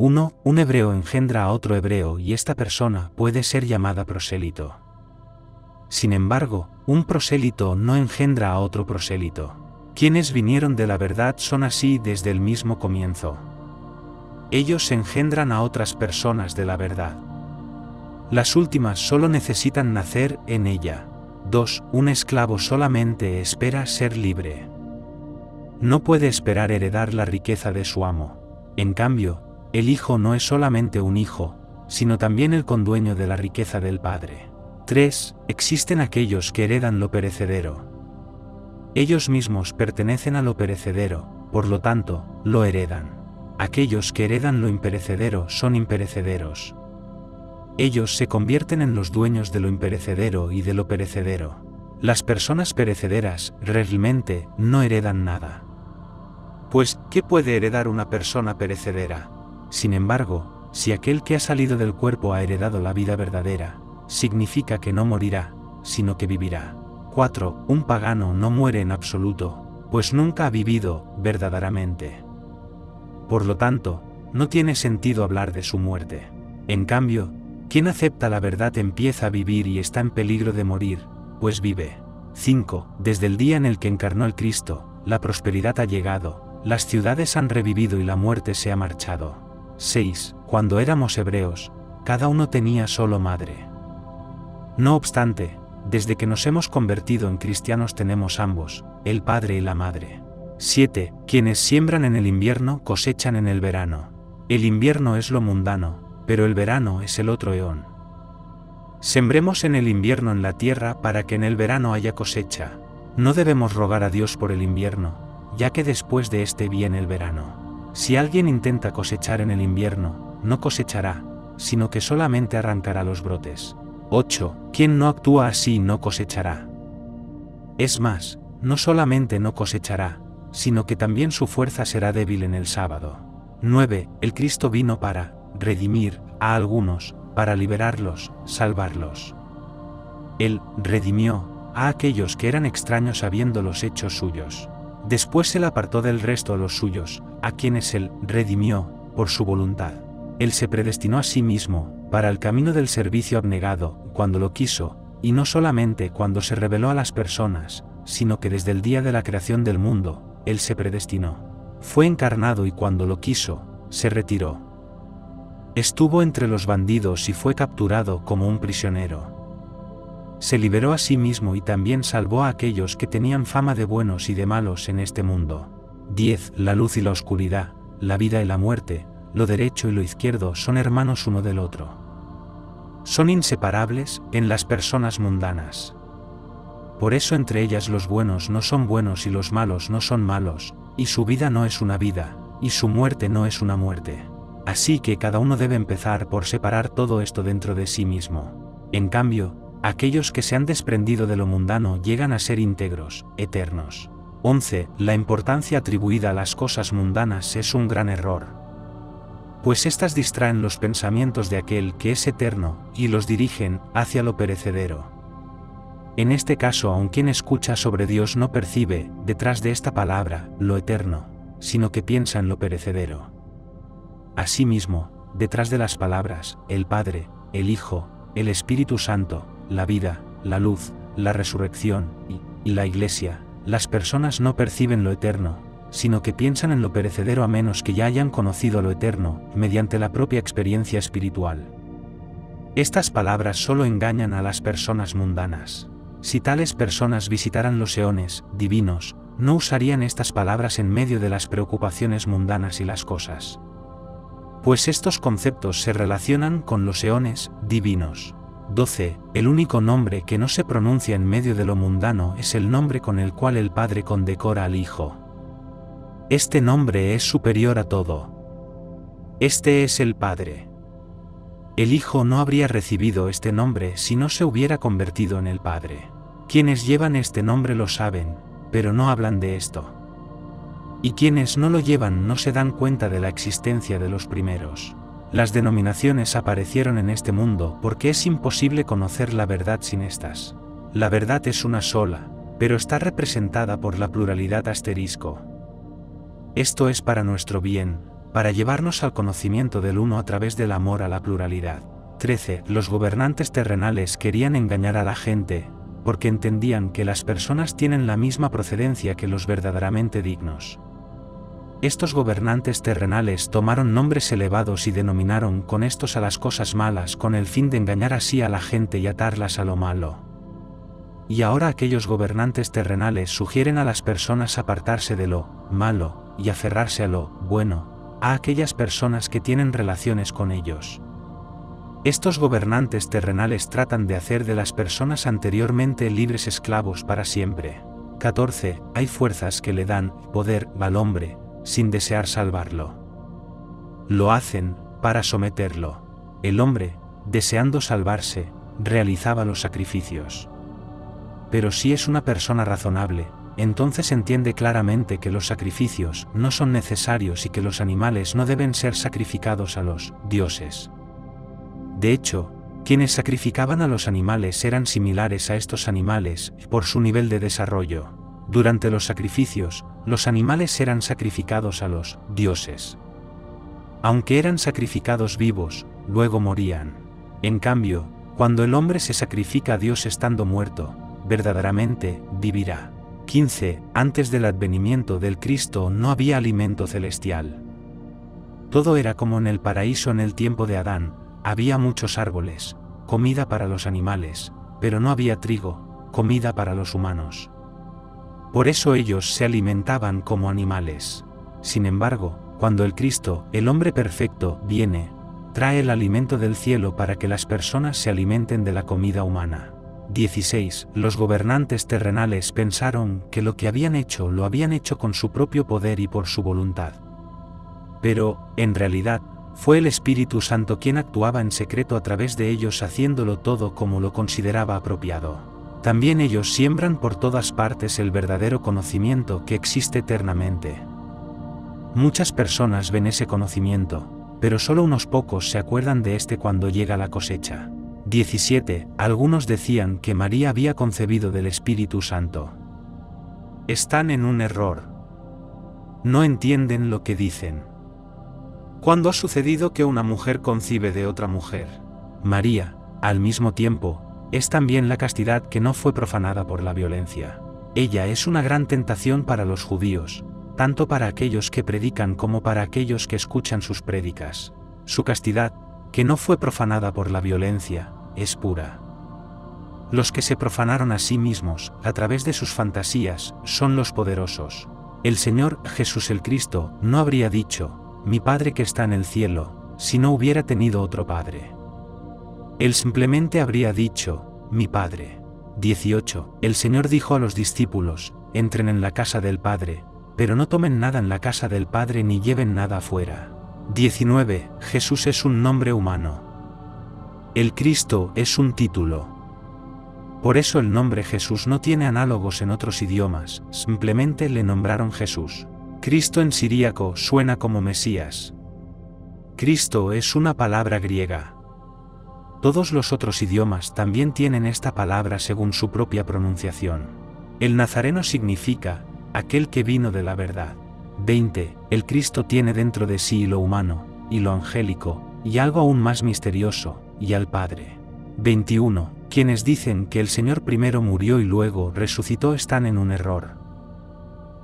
1. Un hebreo engendra a otro hebreo y esta persona puede ser llamada prosélito. Sin embargo, un prosélito no engendra a otro prosélito. Quienes vinieron de la verdad son así desde el mismo comienzo. Ellos engendran a otras personas de la verdad. Las últimas solo necesitan nacer en ella. 2. Un esclavo solamente espera ser libre. No puede esperar heredar la riqueza de su amo. En cambio, el hijo no es solamente un hijo, sino también el condueño de la riqueza del padre. 3. Existen aquellos que heredan lo perecedero. Ellos mismos pertenecen a lo perecedero, por lo tanto, lo heredan. Aquellos que heredan lo imperecedero son imperecederos. Ellos se convierten en los dueños de lo imperecedero y de lo perecedero. Las personas perecederas realmente no heredan nada. Pues, ¿qué puede heredar una persona perecedera? Sin embargo, si aquel que ha salido del cuerpo ha heredado la vida verdadera, significa que no morirá, sino que vivirá. 4. Un pagano no muere en absoluto, pues nunca ha vivido verdaderamente. Por lo tanto, no tiene sentido hablar de su muerte. En cambio, quien acepta la verdad empieza a vivir y está en peligro de morir, pues vive. 5. Desde el día en el que encarnó el Cristo, la prosperidad ha llegado, las ciudades han revivido y la muerte se ha marchado. 6. Cuando éramos hebreos, cada uno tenía solo madre. No obstante, desde que nos hemos convertido en cristianos tenemos ambos, el padre y la madre. 7. Quienes siembran en el invierno cosechan en el verano. El invierno es lo mundano, pero el verano es el otro eón. Sembremos en el invierno en la tierra para que en el verano haya cosecha. No debemos rogar a Dios por el invierno, ya que después de este viene el verano. Si alguien intenta cosechar en el invierno, no cosechará, sino que solamente arrancará los brotes. 8. Quien no actúa así no cosechará. Es más, no solamente no cosechará, sino que también su fuerza será débil en el sábado. 9. El Cristo vino para redimir a algunos, para liberarlos, salvarlos. Él redimió a aquellos que eran extraños habiéndolos hecho suyos. Después Él apartó del resto a los suyos, a quienes Él redimió por su voluntad. Él se predestinó a sí mismo para el camino del servicio abnegado, cuando lo quiso, y no solamente cuando se reveló a las personas, sino que desde el día de la creación del mundo, Él se predestinó. Fue encarnado y cuando lo quiso, se retiró. Estuvo entre los bandidos y fue capturado como un prisionero. Se liberó a sí mismo y también salvó a aquellos que tenían fama de buenos y de malos en este mundo. 10. La luz y la oscuridad, la vida y la muerte, lo derecho y lo izquierdo son hermanos uno del otro. Son inseparables en las personas mundanas. Por eso entre ellas los buenos no son buenos y los malos no son malos, y su vida no es una vida, y su muerte no es una muerte. Así que cada uno debe empezar por separar todo esto dentro de sí mismo. En cambio, aquellos que se han desprendido de lo mundano llegan a ser íntegros, eternos. 11. La importancia atribuida a las cosas mundanas es un gran error, pues éstas distraen los pensamientos de aquel que es eterno y los dirigen hacia lo perecedero. En este caso, aun quien escucha sobre Dios no percibe, detrás de esta palabra, lo eterno, sino que piensa en lo perecedero. Asimismo, detrás de las palabras, el Padre, el Hijo, el Espíritu Santo, la vida, la luz, la resurrección y la Iglesia, las personas no perciben lo eterno, sino que piensan en lo perecedero a menos que ya hayan conocido lo eterno, mediante la propia experiencia espiritual. Estas palabras solo engañan a las personas mundanas. Si tales personas visitaran los eones divinos, no usarían estas palabras en medio de las preocupaciones mundanas y las cosas. Pues estos conceptos se relacionan con los eones divinos. 12. El único nombre que no se pronuncia en medio de lo mundano es el nombre con el cual el Padre condecora al Hijo. Este nombre es superior a todo. Este es el Padre. El Hijo no habría recibido este nombre si no se hubiera convertido en el Padre. Quienes llevan este nombre lo saben, pero no hablan de esto. Y quienes no lo llevan no se dan cuenta de la existencia de los primeros. Las denominaciones aparecieron en este mundo porque es imposible conocer la verdad sin estas. La verdad es una sola, pero está representada por la pluralidad asterisco. Esto es para nuestro bien, para llevarnos al conocimiento del uno a través del amor a la pluralidad. 13. Los gobernantes terrenales querían engañar a la gente, porque entendían que las personas tienen la misma procedencia que los verdaderamente dignos. Estos gobernantes terrenales tomaron nombres elevados y denominaron con estos a las cosas malas con el fin de engañar así a la gente y atarlas a lo malo. Y ahora aquellos gobernantes terrenales sugieren a las personas apartarse de lo malo y aferrarse a lo bueno, a aquellas personas que tienen relaciones con ellos. Estos gobernantes terrenales tratan de hacer de las personas anteriormente libres esclavos para siempre. 14. Hay fuerzas que le dan poder al hombre, sin desear salvarlo. Lo hacen para someterlo. El hombre, deseando salvarse, realizaba los sacrificios. Pero si es una persona razonable, entonces entiende claramente que los sacrificios no son necesarios y que los animales no deben ser sacrificados a los dioses. De hecho, quienes sacrificaban a los animales eran similares a estos animales por su nivel de desarrollo. Durante los sacrificios, los animales eran sacrificados a los dioses. Aunque eran sacrificados vivos, luego morían. En cambio, cuando el hombre se sacrifica a Dios estando muerto, verdaderamente vivirá. 15. Antes del advenimiento del Cristo no había alimento celestial. Todo era como en el paraíso en el tiempo de Adán, había muchos árboles, comida para los animales, pero no había trigo, comida para los humanos. Por eso ellos se alimentaban como animales. Sin embargo, cuando el Cristo, el hombre perfecto, viene, trae el alimento del cielo para que las personas se alimenten de la comida humana. 16. Los gobernantes terrenales pensaron que lo que habían hecho lo habían hecho con su propio poder y por su voluntad. Pero, en realidad, fue el Espíritu Santo quien actuaba en secreto a través de ellos haciéndolo todo como lo consideraba apropiado. También ellos siembran por todas partes el verdadero conocimiento que existe eternamente. Muchas personas ven ese conocimiento, pero solo unos pocos se acuerdan de este cuando llega la cosecha. 17. Algunos decían que María había concebido del Espíritu Santo. Están en un error. No entienden lo que dicen. ¿Cuándo ha sucedido que una mujer concibe de otra mujer? María, al mismo tiempo, es también la castidad que no fue profanada por la violencia. Ella es una gran tentación para los judíos, tanto para aquellos que predican como para aquellos que escuchan sus prédicas. Su castidad, que no fue profanada por la violencia, es pura. Los que se profanaron a sí mismos, a través de sus fantasías, son los poderosos. El Señor Jesús el Cristo no habría dicho, «Mi Padre que está en el cielo», si no hubiera tenido otro Padre. Él simplemente habría dicho, «Mi Padre». 18. El Señor dijo a los discípulos, «Entren en la casa del Padre, pero no tomen nada en la casa del Padre ni lleven nada afuera». 19. Jesús es un nombre humano. El Cristo es un título. Por eso el nombre Jesús no tiene análogos en otros idiomas, simplemente le nombraron Jesús. Cristo en siríaco suena como Mesías. Cristo es una palabra griega. Todos los otros idiomas también tienen esta palabra según su propia pronunciación. El nazareno significa, aquel que vino de la verdad. 20. El Cristo tiene dentro de sí lo humano, y lo angélico, y algo aún más misterioso, y al Padre. 21. Quienes dicen que el Señor primero murió y luego resucitó están en un error.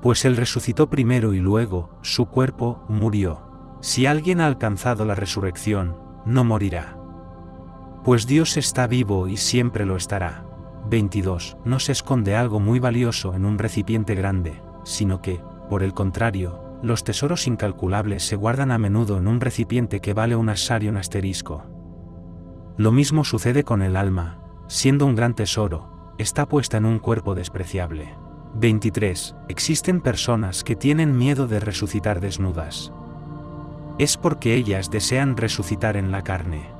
Pues Él resucitó primero y luego, su cuerpo, murió. Si alguien ha alcanzado la resurrección, no morirá. Pues Dios está vivo y siempre lo estará. 22. No se esconde algo muy valioso en un recipiente grande, sino que, por el contrario, los tesoros incalculables se guardan a menudo en un recipiente que vale un asar y un asterisco. Lo mismo sucede con el alma, siendo un gran tesoro, está puesta en un cuerpo despreciable. 23. Existen personas que tienen miedo de resucitar desnudas. Es porque ellas desean resucitar en la carne.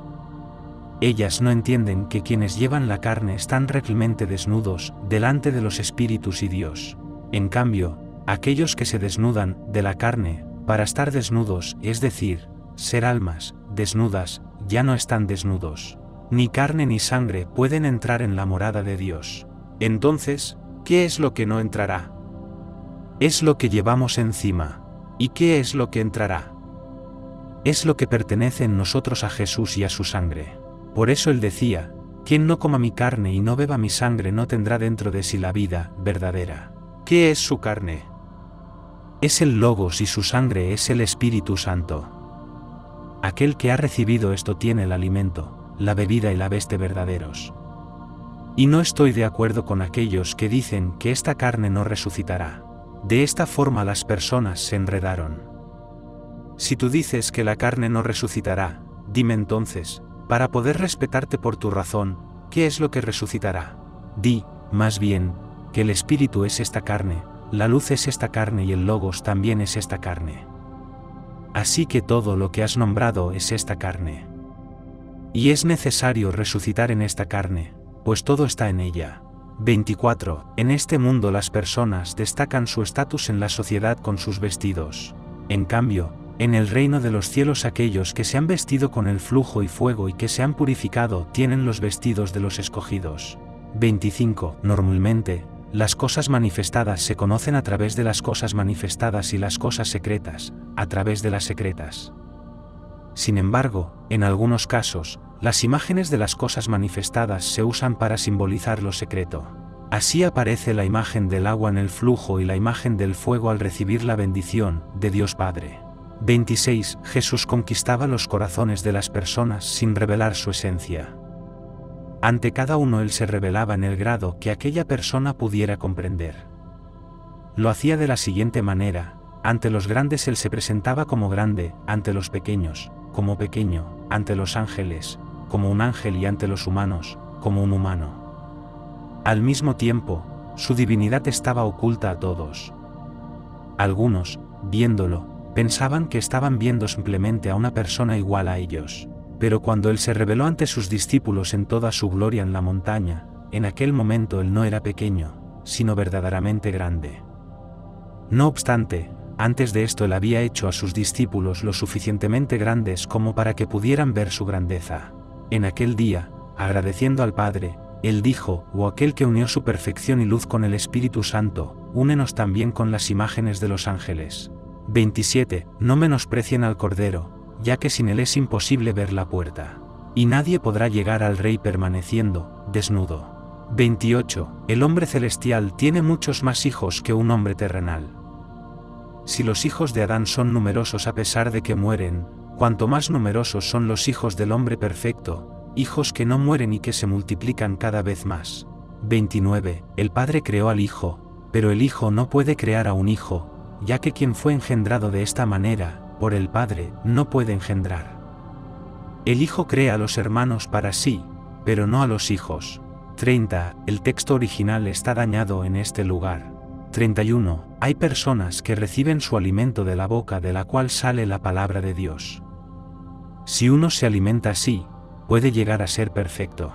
Ellas no entienden que quienes llevan la carne están realmente desnudos delante de los espíritus y Dios. En cambio, aquellos que se desnudan de la carne para estar desnudos, es decir, ser almas desnudas, ya no están desnudos. Ni carne ni sangre pueden entrar en la morada de Dios. Entonces, ¿qué es lo que no entrará? Es lo que llevamos encima. ¿Y qué es lo que entrará? es lo que pertenece en nosotros a Jesús y a su sangre. Por eso él decía: quien no coma mi carne y no beba mi sangre no tendrá dentro de sí la vida verdadera. ¿Qué es su carne? Es el Logos y su sangre es el Espíritu Santo. Aquel que ha recibido esto tiene el alimento, la bebida y la veste verdaderos. Y no estoy de acuerdo con aquellos que dicen que esta carne no resucitará. De esta forma las personas se enredaron. Si tú dices que la carne no resucitará, dime entonces, para poder respetarte por tu razón, ¿qué es lo que resucitará? Di, más bien, que el Espíritu es esta carne, la luz es esta carne y el Logos también es esta carne. Así que todo lo que has nombrado es esta carne. Y es necesario resucitar en esta carne, pues todo está en ella. 24. En este mundo las personas destacan su estatus en la sociedad con sus vestidos. En cambio, en el reino de los cielos aquellos que se han vestido con el flujo y fuego y que se han purificado tienen los vestidos de los escogidos. 25. Normalmente, las cosas manifestadas se conocen a través de las cosas manifestadas y las cosas secretas, a través de las secretas. Sin embargo, en algunos casos, las imágenes de las cosas manifestadas se usan para simbolizar lo secreto. Así aparece la imagen del agua en el flujo y la imagen del fuego al recibir la bendición de Dios Padre. 26. Jesús conquistaba los corazones de las personas sin revelar su esencia. Ante cada uno él se revelaba en el grado que aquella persona pudiera comprender. Lo hacía de la siguiente manera: ante los grandes él se presentaba como grande, ante los pequeños, como pequeño, ante los ángeles, como un ángel y ante los humanos, como un humano. Al mismo tiempo, su divinidad estaba oculta a todos. Algunos, viéndolo, pensaban que estaban viendo simplemente a una persona igual a ellos. Pero cuando él se reveló ante sus discípulos en toda su gloria en la montaña, en aquel momento él no era pequeño, sino verdaderamente grande. No obstante, antes de esto él había hecho a sus discípulos lo suficientemente grandes como para que pudieran ver su grandeza. En aquel día, agradeciendo al Padre, él dijo: «Oh aquel que unió su perfección y luz con el Espíritu Santo, únenos también con las imágenes de los ángeles». 27. No menosprecien al Cordero, ya que sin él es imposible ver la puerta. Y nadie podrá llegar al Rey permaneciendo desnudo. 28. El hombre celestial tiene muchos más hijos que un hombre terrenal. Si los hijos de Adán son numerosos a pesar de que mueren, cuanto más numerosos son los hijos del hombre perfecto, hijos que no mueren y que se multiplican cada vez más. 29. El Padre creó al Hijo, pero el Hijo no puede crear a un hijo, ya que quien fue engendrado de esta manera, por el Padre, no puede engendrar. El Hijo crea a los hermanos para sí, pero no a los hijos. 30. El texto original está dañado en este lugar. 31. Hay personas que reciben su alimento de la boca de la cual sale la palabra de Dios. Si uno se alimenta así, puede llegar a ser perfecto.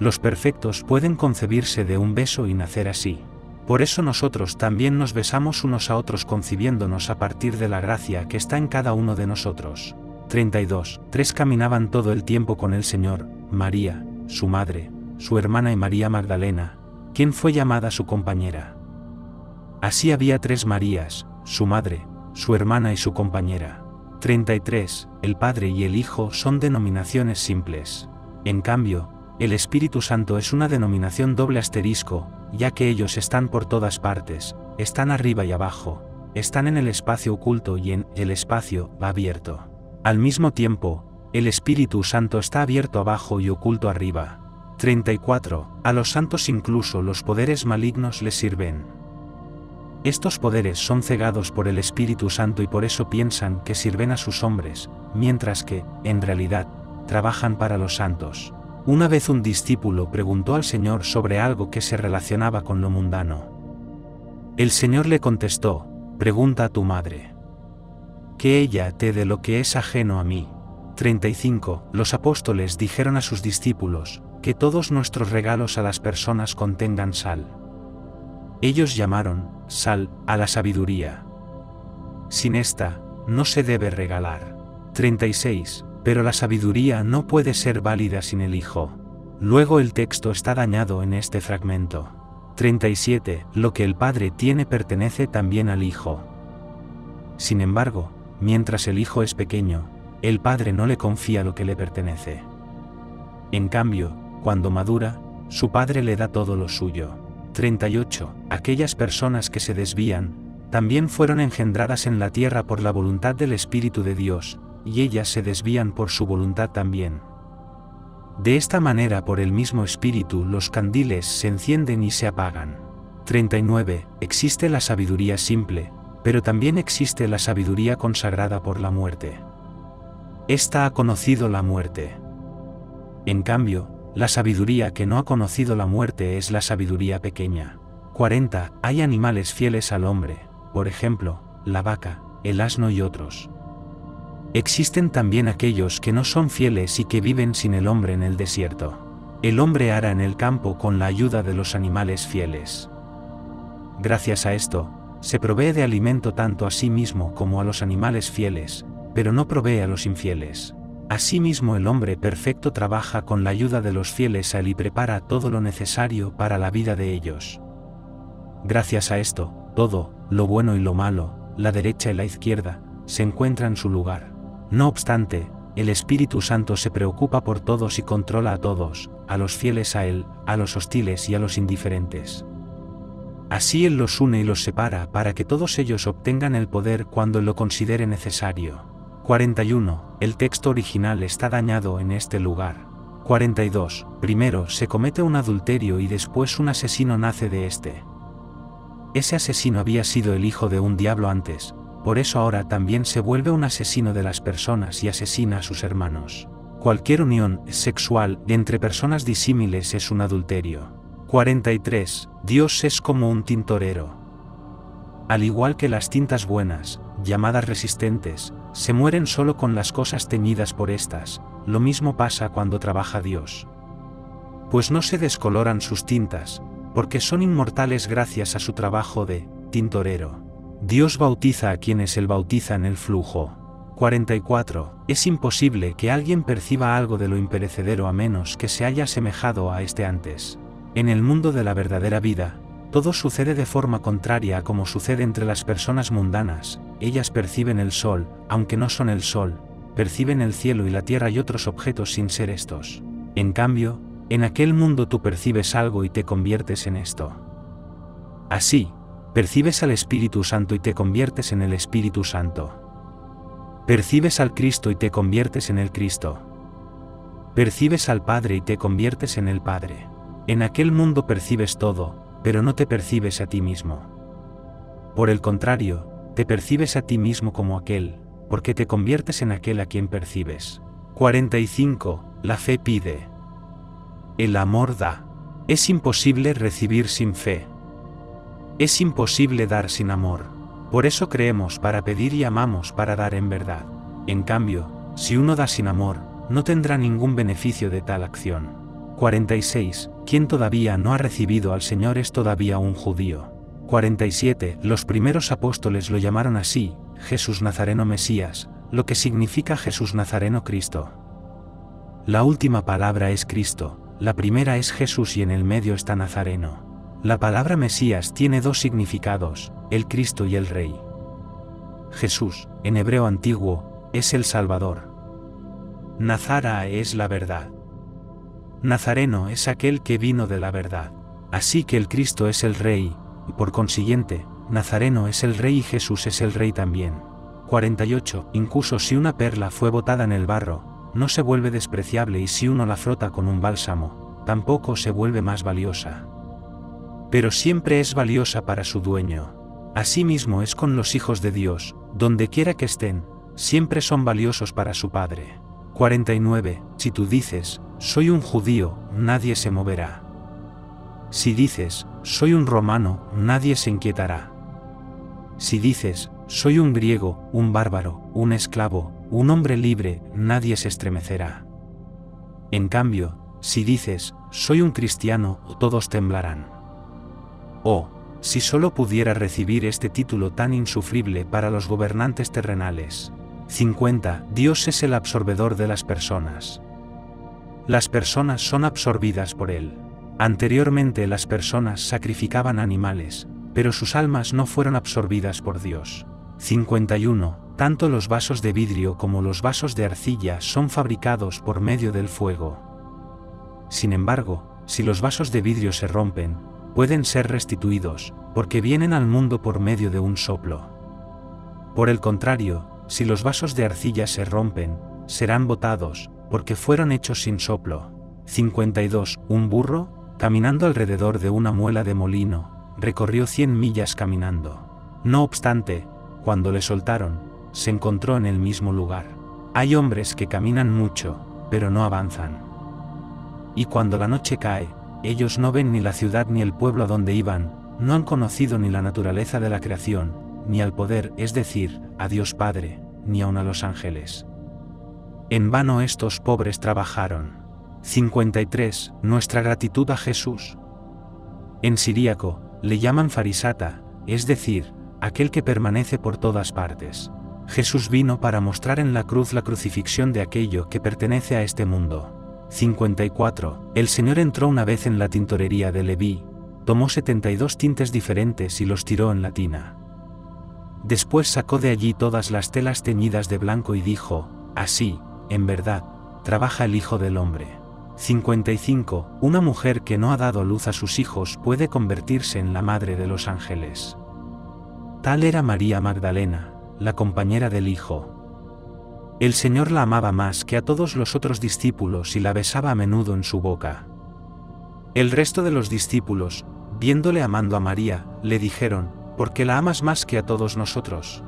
Los perfectos pueden concebirse de un beso y nacer así. Por eso nosotros también nos besamos unos a otros concibiéndonos a partir de la gracia que está en cada uno de nosotros. 32. 3 caminaban todo el tiempo con el Señor: María, su madre, su hermana y María Magdalena, quien fue llamada su compañera. Así había 3 Marías, su madre, su hermana y su compañera. 33. El Padre y el Hijo son denominaciones simples. En cambio, el Espíritu Santo es una denominación doble asterisco, ya que ellos están por todas partes, están arriba y abajo, están en el espacio oculto y en el espacio abierto. Al mismo tiempo, el Espíritu Santo está abierto abajo y oculto arriba. 34. A los santos incluso los poderes malignos les sirven. Estos poderes son cegados por el Espíritu Santo y por eso piensan que sirven a sus hombres, mientras que, en realidad, trabajan para los santos. Una vez un discípulo preguntó al Señor sobre algo que se relacionaba con lo mundano. El Señor le contestó: «Pregunta a tu madre. Que ella te dé lo que es ajeno a mí». 35. Los apóstoles dijeron a sus discípulos: «Que todos nuestros regalos a las personas contengan sal». Ellos llamaron sal a la sabiduría. Sin esta, no se debe regalar. 36. Pero la sabiduría no puede ser válida sin el Hijo. Luego el texto está dañado en este fragmento. 37. Lo que el Padre tiene pertenece también al Hijo. Sin embargo, mientras el Hijo es pequeño, el padre no le confía lo que le pertenece. En cambio, cuando madura, su padre le da todo lo suyo. 38. Aquellas personas que se desvían, también fueron engendradas en la tierra por la voluntad del Espíritu de Dios, y ellas se desvían por su voluntad también. De esta manera, por el mismo Espíritu, los candiles se encienden y se apagan. 39. Existe la sabiduría simple, pero también existe la sabiduría consagrada por la muerte. Esta ha conocido la muerte. En cambio, la sabiduría que no ha conocido la muerte es la sabiduría pequeña. 40. Hay animales fieles al hombre, por ejemplo, la vaca, el asno y otros. Existen también aquellos que no son fieles y que viven sin el hombre en el desierto. El hombre ara en el campo con la ayuda de los animales fieles. Gracias a esto, se provee de alimento tanto a sí mismo como a los animales fieles, pero no provee a los infieles. Asimismo, el hombre perfecto trabaja con la ayuda de los fieles a él y prepara todo lo necesario para la vida de ellos. Gracias a esto, todo, lo bueno y lo malo, la derecha y la izquierda, se encuentra en su lugar. No obstante, el Espíritu Santo se preocupa por todos y controla a todos, a los fieles a Él, a los hostiles y a los indiferentes. Así Él los une y los separa para que todos ellos obtengan el poder cuando lo considere necesario. 41. El texto original está dañado en este lugar. 42. Primero se comete un adulterio y después un asesino nace de este. Ese asesino había sido el hijo de un diablo antes, por eso ahora también se vuelve un asesino de las personas y asesina a sus hermanos. Cualquier unión sexual entre personas disímiles es un adulterio. 43. Dios es como un tintorero. Al igual que las tintas buenas, llamadas resistentes, se mueren solo con las cosas teñidas por estas, lo mismo pasa cuando trabaja Dios. Pues no se descoloran sus tintas, porque son inmortales gracias a su trabajo de tintorero. Dios bautiza a quienes Él bautiza en el flujo. 44. Es imposible que alguien perciba algo de lo imperecedero a menos que se haya asemejado a este antes. En el mundo de la verdadera vida, todo sucede de forma contraria a como sucede entre las personas mundanas. Ellas perciben el sol, aunque no son el sol, perciben el cielo y la tierra y otros objetos sin ser estos. En cambio, en aquel mundo tú percibes algo y te conviertes en esto. Así, percibes al Espíritu Santo y te conviertes en el Espíritu Santo. Percibes al Cristo y te conviertes en el Cristo. Percibes al Padre y te conviertes en el Padre. En aquel mundo percibes todo, pero no te percibes a ti mismo. Por el contrario, te percibes a ti mismo como aquel, porque te conviertes en aquel a quien percibes. 45. La fe pide. El amor da. Es imposible recibir sin fe. Es imposible dar sin amor. Por eso creemos para pedir y amamos para dar en verdad. En cambio, si uno da sin amor, no tendrá ningún beneficio de tal acción. 46. Quien todavía no ha recibido al Señor es todavía un judío. 47. Los primeros apóstoles lo llamaron así, Jesús Nazareno Mesías, lo que significa Jesús Nazareno Cristo. La última palabra es Cristo, la primera es Jesús y en el medio está Nazareno. La palabra Mesías tiene dos significados, el Cristo y el Rey. Jesús, en hebreo antiguo, es el Salvador. Nazara es la verdad. Nazareno es aquel que vino de la verdad. Así que el Cristo es el Rey, y por consiguiente, Nazareno es el Rey y Jesús es el Rey también. 48. Incluso si una perla fue botada en el barro, no se vuelve despreciable y si uno la frota con un bálsamo, tampoco se vuelve más valiosa. Pero siempre es valiosa para su dueño. Asimismo es con los hijos de Dios, donde quiera que estén, siempre son valiosos para su Padre. 49. Si tú dices, soy un judío, nadie se moverá. Si dices, soy un romano, nadie se inquietará. Si dices, soy un griego, un bárbaro, un esclavo, un hombre libre, nadie se estremecerá. En cambio, si dices, soy un cristiano, todos temblarán. Oh, si solo pudiera recibir este título tan insufrible para los gobernantes terrenales. 50. Dios es el absorbedor de las personas. Las personas son absorbidas por Él. Anteriormente las personas sacrificaban animales, pero sus almas no fueron absorbidas por Dios. 51. Tanto los vasos de vidrio como los vasos de arcilla son fabricados por medio del fuego. Sin embargo, si los vasos de vidrio se rompen, pueden ser restituidos, porque vienen al mundo por medio de un soplo. Por el contrario, si los vasos de arcilla se rompen, serán botados, porque fueron hechos sin soplo. 52. Un burro, caminando alrededor de una muela de molino, recorrió 100 millas caminando. No obstante, cuando le soltaron, se encontró en el mismo lugar. Hay hombres que caminan mucho, pero no avanzan. Y cuando la noche cae, ellos no ven ni la ciudad ni el pueblo a donde iban, no han conocido ni la naturaleza de la creación, ni al poder, es decir, a Dios Padre, ni aun a los ángeles. En vano estos pobres trabajaron. 53. Nuestra gratitud a Jesús. En siríaco, le llaman farisata, es decir, aquel que permanece por todas partes. Jesús vino para mostrar en la cruz la crucifixión de aquello que pertenece a este mundo. 54. El Señor entró una vez en la tintorería de Leví, tomó 72 tintes diferentes y los tiró en la tina. Después sacó de allí todas las telas teñidas de blanco y dijo, así, en verdad, trabaja el Hijo del Hombre. 55. Una mujer que no ha dado luz a sus hijos puede convertirse en la madre de los ángeles. Tal era María Magdalena, la compañera del Hijo. El Señor la amaba más que a todos los otros discípulos y la besaba a menudo en su boca. El resto de los discípulos, viéndole amando a María, le dijeron, ¿por qué la amas más que a todos nosotros?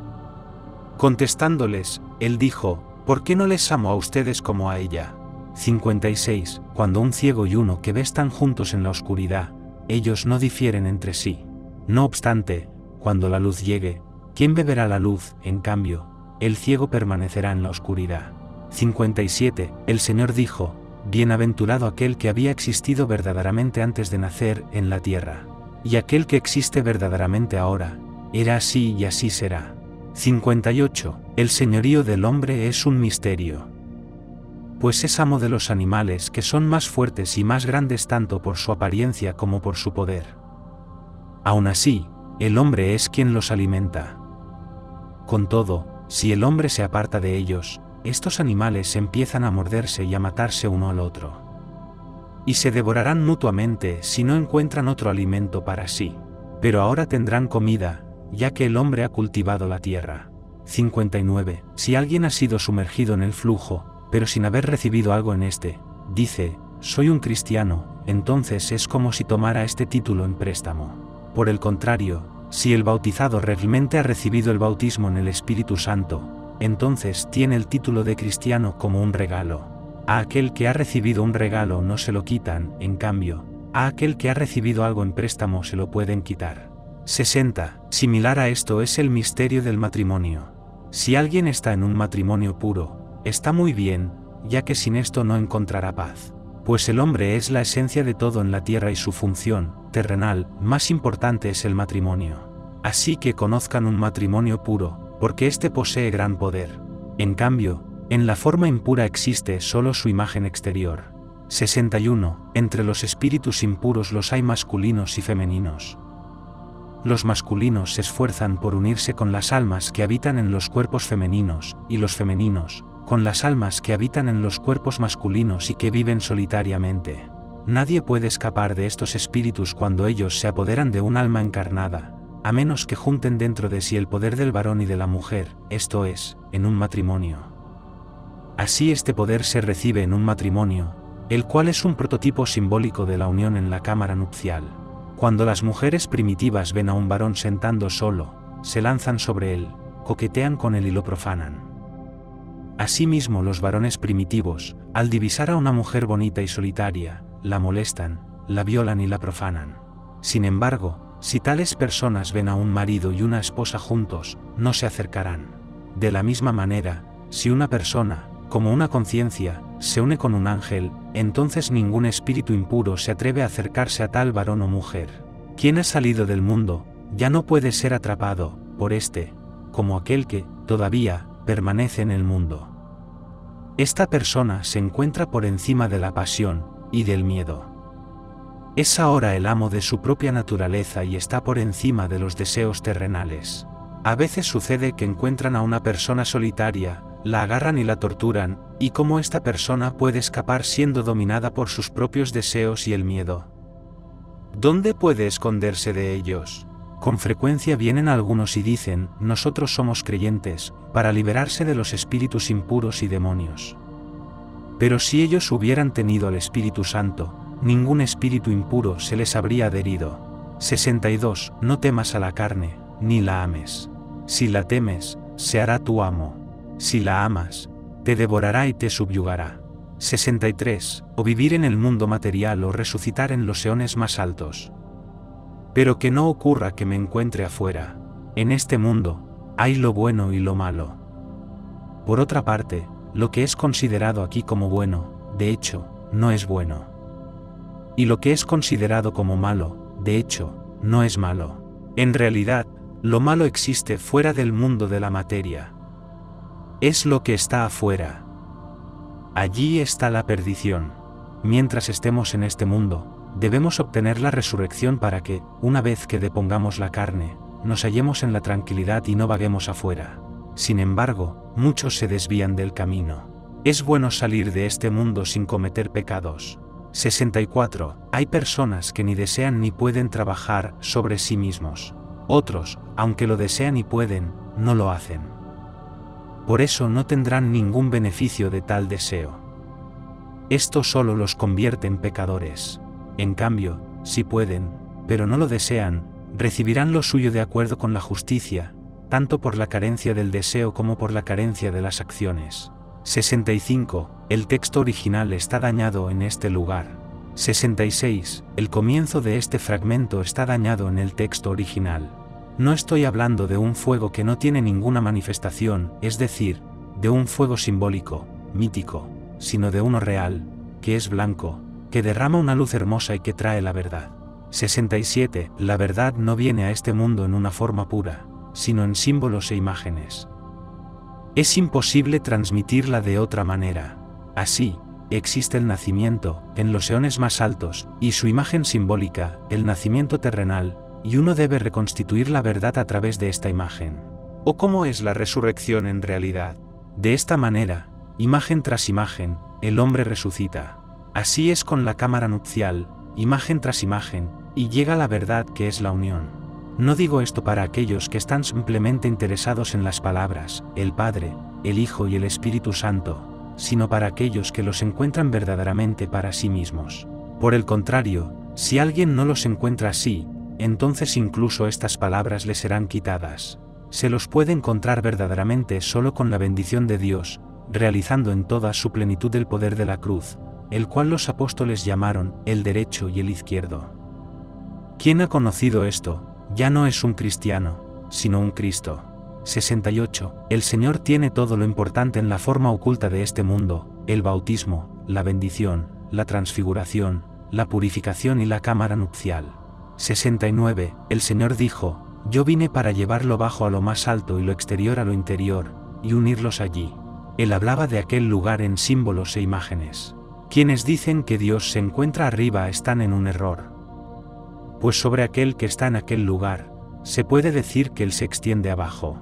Contestándoles, él dijo, ¿por qué no les amo a ustedes como a ella? 56. Cuando un ciego y uno que ve están juntos en la oscuridad, ellos no difieren entre sí. No obstante, cuando la luz llegue, ¿quién beberá la luz? En cambio, el ciego permanecerá en la oscuridad. 57. El Señor dijo, bienaventurado aquel que había existido verdaderamente antes de nacer en la tierra. Y aquel que existe verdaderamente ahora, era así y así será. 58. El señorío del hombre es un misterio. Pues es amo de los animales que son más fuertes y más grandes tanto por su apariencia como por su poder. Aún así, el hombre es quien los alimenta. Con todo, si el hombre se aparta de ellos, estos animales empiezan a morderse y a matarse uno al otro. Y se devorarán mutuamente si no encuentran otro alimento para sí. Pero ahora tendrán comida, ya que el hombre ha cultivado la tierra. 59. Si alguien ha sido sumergido en el flujo, pero sin haber recibido algo en este, dice, soy un cristiano, entonces es como si tomara este título en préstamo. Por el contrario, si el bautizado realmente ha recibido el bautismo en el Espíritu Santo, entonces tiene el título de cristiano como un regalo. A aquel que ha recibido un regalo no se lo quitan, en cambio, a aquel que ha recibido algo en préstamo se lo pueden quitar. 60. Similar a esto es el misterio del matrimonio. Si alguien está en un matrimonio puro, está muy bien, ya que sin esto no encontrará paz. Pues el hombre es la esencia de todo en la tierra y su función terrenal más importante es el matrimonio. Así que conozcan un matrimonio puro, porque éste posee gran poder. En cambio, en la forma impura existe solo su imagen exterior. 61. Entre los espíritus impuros los hay masculinos y femeninos. Los masculinos se esfuerzan por unirse con las almas que habitan en los cuerpos femeninos, y los femeninos, con las almas que habitan en los cuerpos masculinos y que viven solitariamente. Nadie puede escapar de estos espíritus cuando ellos se apoderan de un alma encarnada, a menos que junten dentro de sí el poder del varón y de la mujer, esto es, en un matrimonio. Así este poder se recibe en un matrimonio, el cual es un prototipo simbólico de la unión en la cámara nupcial. Cuando las mujeres primitivas ven a un varón sentando solo, se lanzan sobre él, coquetean con él y lo profanan. Asimismo los varones primitivos, al divisar a una mujer bonita y solitaria, la molestan, la violan y la profanan. Sin embargo, si tales personas ven a un marido y una esposa juntos, no se acercarán. De la misma manera, si una persona, como una conciencia, se une con un ángel, entonces ningún espíritu impuro se atreve a acercarse a tal varón o mujer. Quien ha salido del mundo, ya no puede ser atrapado por este, como aquel que, todavía, permanece en el mundo. Esta persona se encuentra por encima de la pasión y del miedo. Es ahora el amo de su propia naturaleza y está por encima de los deseos terrenales. A veces sucede que encuentran a una persona solitaria, la agarran y la torturan, y cómo esta persona puede escapar siendo dominada por sus propios deseos y el miedo. ¿Dónde puede esconderse de ellos? Con frecuencia vienen algunos y dicen, nosotros somos creyentes, para liberarse de los espíritus impuros y demonios. Pero si ellos hubieran tenido al Espíritu Santo, ningún espíritu impuro se les habría adherido. 62. No temas a la carne, ni la ames. Si la temes, se hará tu amo. Si la amas, te devorará y te subyugará. 63. O vivir en el mundo material o resucitar en los eones más altos. Pero que no ocurra que me encuentre afuera. En este mundo, hay lo bueno y lo malo. Por otra parte, lo que es considerado aquí como bueno, de hecho, no es bueno. Y lo que es considerado como malo, de hecho, no es malo. En realidad, lo malo existe fuera del mundo de la materia. Es lo que está afuera. Allí está la perdición. Mientras estemos en este mundo, debemos obtener la resurrección para que, una vez que depongamos la carne, nos hallemos en la tranquilidad y no vaguemos afuera. Sin embargo, muchos se desvían del camino. Es bueno salir de este mundo sin cometer pecados. 64. Hay personas que ni desean ni pueden trabajar sobre sí mismos. Otros, aunque lo desean y pueden, no lo hacen. Por eso no tendrán ningún beneficio de tal deseo. Esto solo los convierte en pecadores. En cambio, si pueden, pero no lo desean, recibirán lo suyo de acuerdo con la justicia, tanto por la carencia del deseo como por la carencia de las acciones. 65. El texto original está dañado en este lugar. 66. El comienzo de este fragmento está dañado en el texto original. No estoy hablando de un fuego que no tiene ninguna manifestación, es decir, de un fuego simbólico, mítico, sino de uno real, que es blanco, que derrama una luz hermosa y que trae la verdad. 67. La verdad no viene a este mundo en una forma pura, sino en símbolos e imágenes. Es imposible transmitirla de otra manera. Así, existe el nacimiento, en los eones más altos, y su imagen simbólica, el nacimiento terrenal, y uno debe reconstituir la verdad a través de esta imagen. ¿O cómo es la resurrección en realidad? De esta manera, imagen tras imagen, el hombre resucita. Así es con la cámara nupcial, imagen tras imagen, y llega la verdad que es la unión. No digo esto para aquellos que están simplemente interesados en las palabras, el Padre, el Hijo y el Espíritu Santo, sino para aquellos que los encuentran verdaderamente para sí mismos. Por el contrario, si alguien no los encuentra así, entonces incluso estas palabras le serán quitadas. Se los puede encontrar verdaderamente solo con la bendición de Dios, realizando en toda su plenitud el poder de la cruz, el cual los apóstoles llamaron el derecho y el izquierdo. Quien ha conocido esto, ya no es un cristiano, sino un Cristo. 68. El Señor tiene todo lo importante en la forma oculta de este mundo, el bautismo, la bendición, la transfiguración, la purificación y la cámara nupcial. 69. El Señor dijo, yo vine para llevar lo bajo a lo más alto y lo exterior a lo interior, y unirlos allí. Él hablaba de aquel lugar en símbolos e imágenes. Quienes dicen que Dios se encuentra arriba están en un error. Pues sobre aquel que está en aquel lugar, se puede decir que Él se extiende abajo.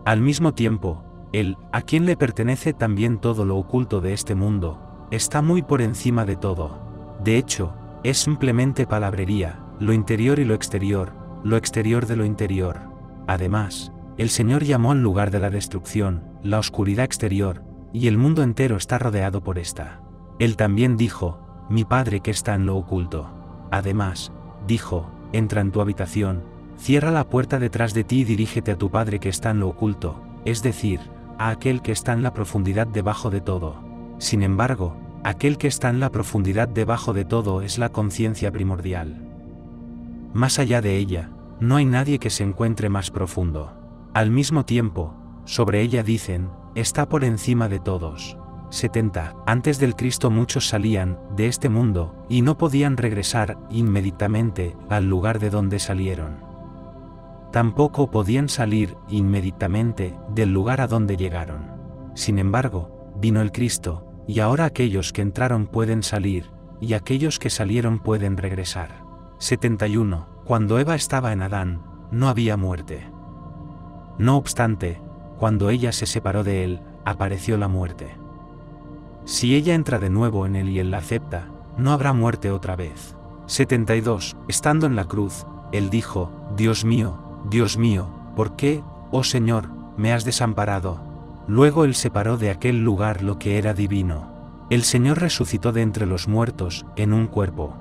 Al mismo tiempo, Él, a quien le pertenece también todo lo oculto de este mundo, está muy por encima de todo. De hecho, es simplemente palabrería, lo interior y lo exterior de lo interior. Además, el Señor llamó al lugar de la destrucción, la oscuridad exterior, y el mundo entero está rodeado por esta. Él también dijo, mi Padre que está en lo oculto. Además, dijo, entra en tu habitación, cierra la puerta detrás de ti y dirígete a tu Padre que está en lo oculto, es decir, a aquel que está en la profundidad debajo de todo. Sin embargo, aquel que está en la profundidad debajo de todo es la conciencia primordial. Más allá de ella, no hay nadie que se encuentre más profundo. Al mismo tiempo, sobre ella dicen, está por encima de todos. 70. Antes del Cristo muchos salían de este mundo y no podían regresar inmediatamente al lugar de donde salieron. Tampoco podían salir inmediatamente del lugar a donde llegaron. Sin embargo, vino el Cristo, y ahora aquellos que entraron pueden salir, y aquellos que salieron pueden regresar. 71. Cuando Eva estaba en Adán, no había muerte. No obstante, cuando ella se separó de él, apareció la muerte. Si ella entra de nuevo en él y él la acepta, no habrá muerte otra vez. 72. Estando en la cruz, él dijo: Dios mío, ¿por qué, oh Señor, me has desamparado? Luego él separó de aquel lugar lo que era divino. El Señor resucitó de entre los muertos, en un cuerpo.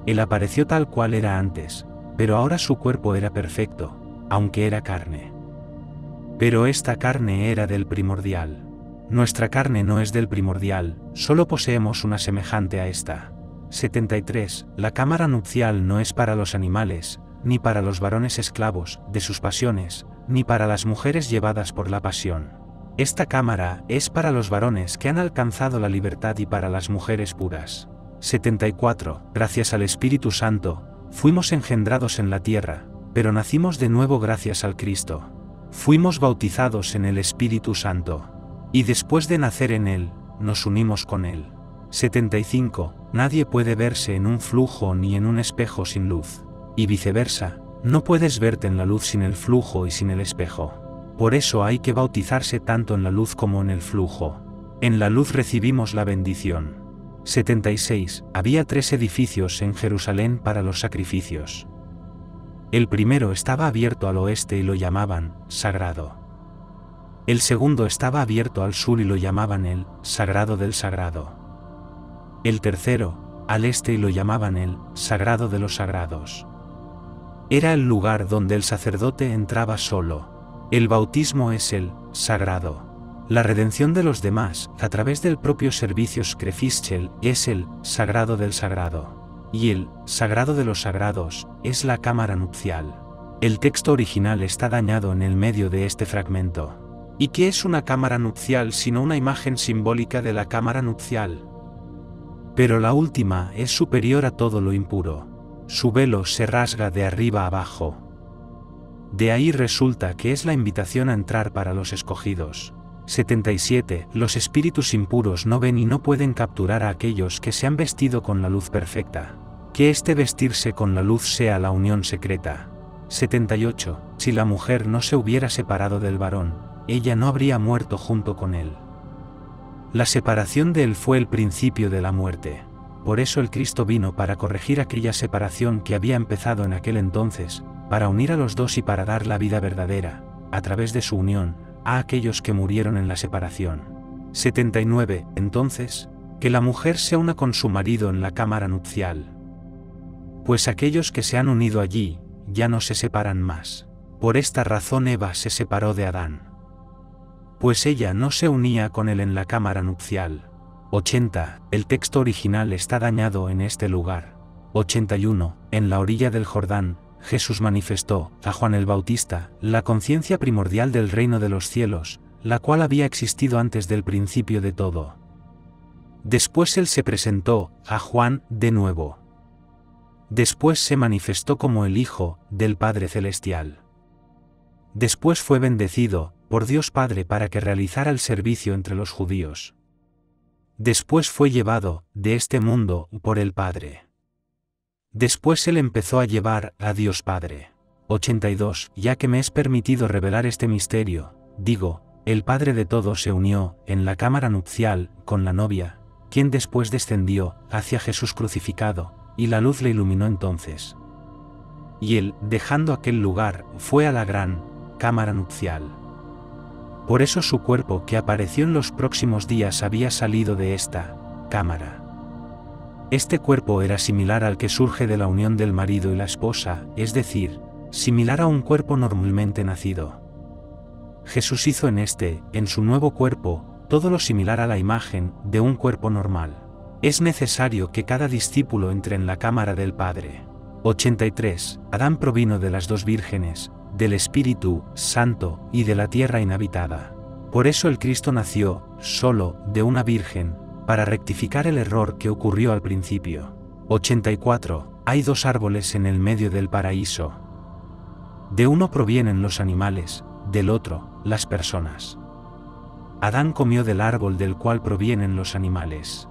Él apareció tal cual era antes, pero ahora su cuerpo era perfecto, aunque era carne. Pero esta carne era del primordial. Nuestra carne no es del primordial, solo poseemos una semejante a esta. 73. La cámara nupcial no es para los animales, ni para los varones esclavos de sus pasiones, ni para las mujeres llevadas por la pasión. Esta cámara es para los varones que han alcanzado la libertad y para las mujeres puras. 74. Gracias al Espíritu Santo, fuimos engendrados en la tierra, pero nacimos de nuevo gracias al Cristo. Fuimos bautizados en el Espíritu Santo. Y después de nacer en él, nos unimos con él. 75. Nadie puede verse en un flujo ni en un espejo sin luz. Y viceversa, no puedes verte en la luz sin el flujo y sin el espejo. Por eso hay que bautizarse tanto en la luz como en el flujo. En la luz recibimos la bendición. 76. Había 3 edificios en Jerusalén para los sacrificios. El primero estaba abierto al oeste y lo llamaban Sagrado. El segundo estaba abierto al sur y lo llamaban el Sagrado del Sagrado. El tercero, al este, y lo llamaban el Sagrado de los Sagrados. Era el lugar donde el sacerdote entraba solo. El bautismo es el Sagrado. La redención de los demás, a través del propio servicio Skrifischel, es el Sagrado del Sagrado. Y el Sagrado de los Sagrados es la cámara nupcial. El texto original está dañado en el medio de este fragmento. ¿Y qué es una cámara nupcial sino una imagen simbólica de la cámara nupcial? Pero la última es superior a todo lo impuro. Su velo se rasga de arriba a abajo. De ahí resulta que es la invitación a entrar para los escogidos. 77. Los espíritus impuros no ven y no pueden capturar a aquellos que se han vestido con la luz perfecta. Que este vestirse con la luz sea la unión secreta. 78. Si la mujer no se hubiera separado del varón, ella no habría muerto junto con él. La separación de él fue el principio de la muerte. Por eso el Cristo vino para corregir aquella separación que había empezado en aquel entonces, para unir a los dos y para dar la vida verdadera, a través de su unión, a aquellos que murieron en la separación. 79. Entonces, que la mujer se una con su marido en la cámara nupcial. Pues aquellos que se han unido allí, ya no se separan más. Por esta razón Eva se separó de Adán. Pues ella no se unía con él en la cámara nupcial. 80. El texto original está dañado en este lugar. 81. En la orilla del Jordán, Jesús manifestó a Juan el Bautista la conciencia primordial del reino de los cielos, la cual había existido antes del principio de todo. Después él se presentó a Juan de nuevo. Después se manifestó como el Hijo del Padre Celestial. Después fue bendecido por Dios Padre para que realizara el servicio entre los judíos. Después fue llevado de este mundo por el Padre. Después él empezó a llevar a Dios Padre. 82. Ya que me es permitido revelar este misterio, digo, el Padre de todos se unió en la cámara nupcial con la novia, quien después descendió hacia Jesús crucificado, y la luz le iluminó entonces. Y él, dejando aquel lugar, fue a la gran cámara nupcial. Por eso su cuerpo que apareció en los próximos días había salido de esta cámara. Este cuerpo era similar al que surge de la unión del marido y la esposa, es decir, similar a un cuerpo normalmente nacido. Jesús hizo en su nuevo cuerpo, todo lo similar a la imagen de un cuerpo normal. Es necesario que cada discípulo entre en la cámara del Padre. 83. Adán provino de las dos vírgenes, del Espíritu Santo y de la tierra inhabitada. Por eso el Cristo nació solo de una virgen, para rectificar el error que ocurrió al principio. 84. Hay dos árboles en el medio del paraíso. De uno provienen los animales, del otro, las personas. Adán comió del árbol del cual provienen los animales.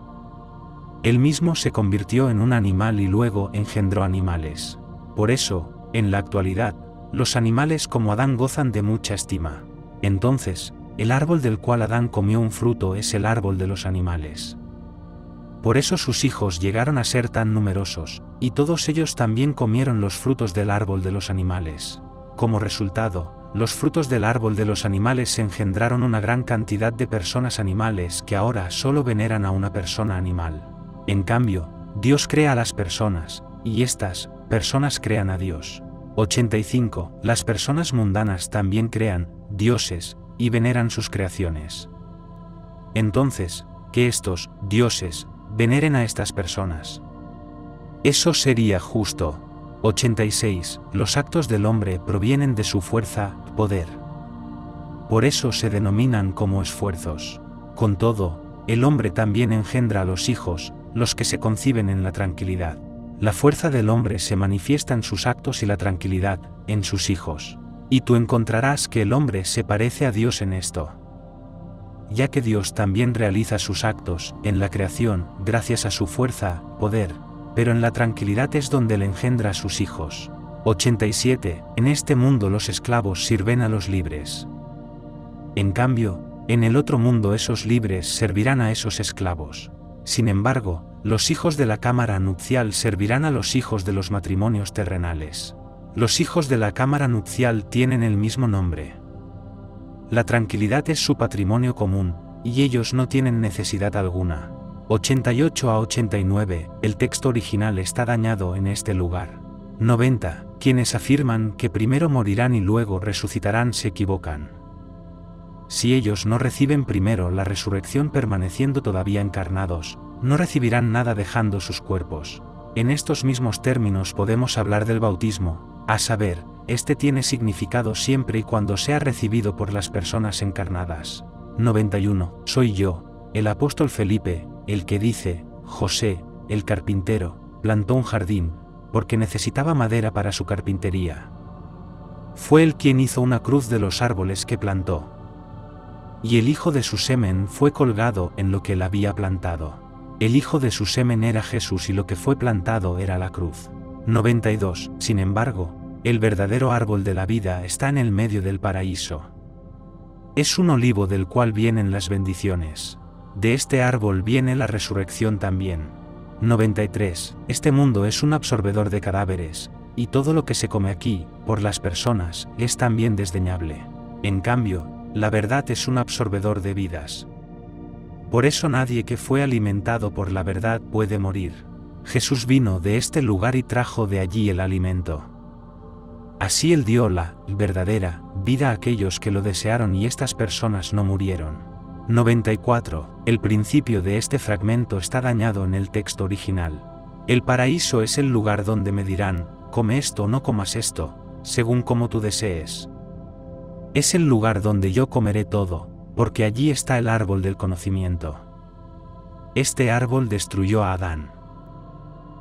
Él mismo se convirtió en un animal y luego engendró animales. Por eso, en la actualidad, los animales como Adán gozan de mucha estima. Entonces, el árbol del cual Adán comió un fruto es el árbol de los animales. Por eso sus hijos llegaron a ser tan numerosos, y todos ellos también comieron los frutos del árbol de los animales. Como resultado, los frutos del árbol de los animales engendraron una gran cantidad de personas animales que ahora solo veneran a una persona animal. En cambio, Dios crea a las personas, y estas personas crean a Dios. 85. Las personas mundanas también crean dioses y veneran sus creaciones. Entonces, que estos dioses veneren a estas personas. Eso sería justo. 86. Los actos del hombre provienen de su fuerza, poder. Por eso se denominan como esfuerzos. Con todo, el hombre también engendra a los hijos, los que se conciben en la tranquilidad. La fuerza del hombre se manifiesta en sus actos y la tranquilidad, en sus hijos. Y tú encontrarás que el hombre se parece a Dios en esto, ya que Dios también realiza sus actos en la creación gracias a su fuerza, poder, pero en la tranquilidad es donde él engendra a sus hijos. 87. En este mundo los esclavos sirven a los libres. En cambio, en el otro mundo esos libres servirán a esos esclavos. Sin embargo, los hijos de la cámara nupcial servirán a los hijos de los matrimonios terrenales. Los hijos de la cámara nupcial tienen el mismo nombre. La tranquilidad es su patrimonio común, y ellos no tienen necesidad alguna. 88 a 89, el texto original está dañado en este lugar. 90, quienes afirman que primero morirán y luego resucitarán se equivocan. Si ellos no reciben primero la resurrección permaneciendo todavía encarnados, no recibirán nada dejando sus cuerpos. En estos mismos términos podemos hablar del bautismo, a saber, este tiene significado siempre y cuando sea recibido por las personas encarnadas. 91. Soy yo, el apóstol Felipe, el que dice, José, el carpintero, plantó un jardín, porque necesitaba madera para su carpintería. Fue él quien hizo una cruz de los árboles que plantó. Y el hijo de su semen fue colgado en lo que él había plantado. El hijo de su semen era Jesús y lo que fue plantado era la cruz. 92. Sin embargo, el verdadero árbol de la vida está en el medio del paraíso. Es un olivo del cual vienen las bendiciones. De este árbol viene la resurrección también. 93. Este mundo es un absorbedor de cadáveres, y todo lo que se come aquí, por las personas, es también desdeñable. En cambio, la verdad es un absorbedor de vidas. Por eso nadie que fue alimentado por la verdad puede morir. Jesús vino de este lugar y trajo de allí el alimento. Así él dio la verdadera vida a aquellos que lo desearon y estas personas no murieron. 94. El principio de este fragmento está dañado en el texto original. El paraíso es el lugar donde me dirán, come esto o no comas esto, según como tú desees. Es el lugar donde yo comeré todo, porque allí está el árbol del conocimiento. Este árbol destruyó a Adán.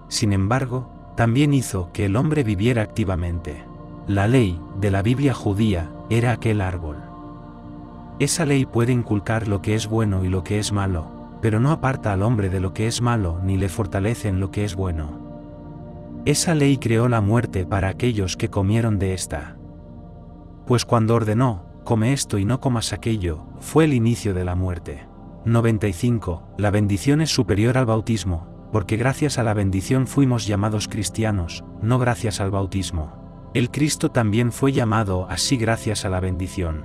Sin embargo, también hizo que el hombre viviera activamente. La ley de la Biblia judía era aquel árbol. Esa ley puede inculcar lo que es bueno y lo que es malo, pero no aparta al hombre de lo que es malo ni le fortalece en lo que es bueno. Esa ley creó la muerte para aquellos que comieron de esta. Pues cuando ordenó, come esto y no comas aquello, fue el inicio de la muerte. 95. La bendición es superior al bautismo, porque gracias a la bendición fuimos llamados cristianos, no gracias al bautismo. El Cristo también fue llamado así gracias a la bendición.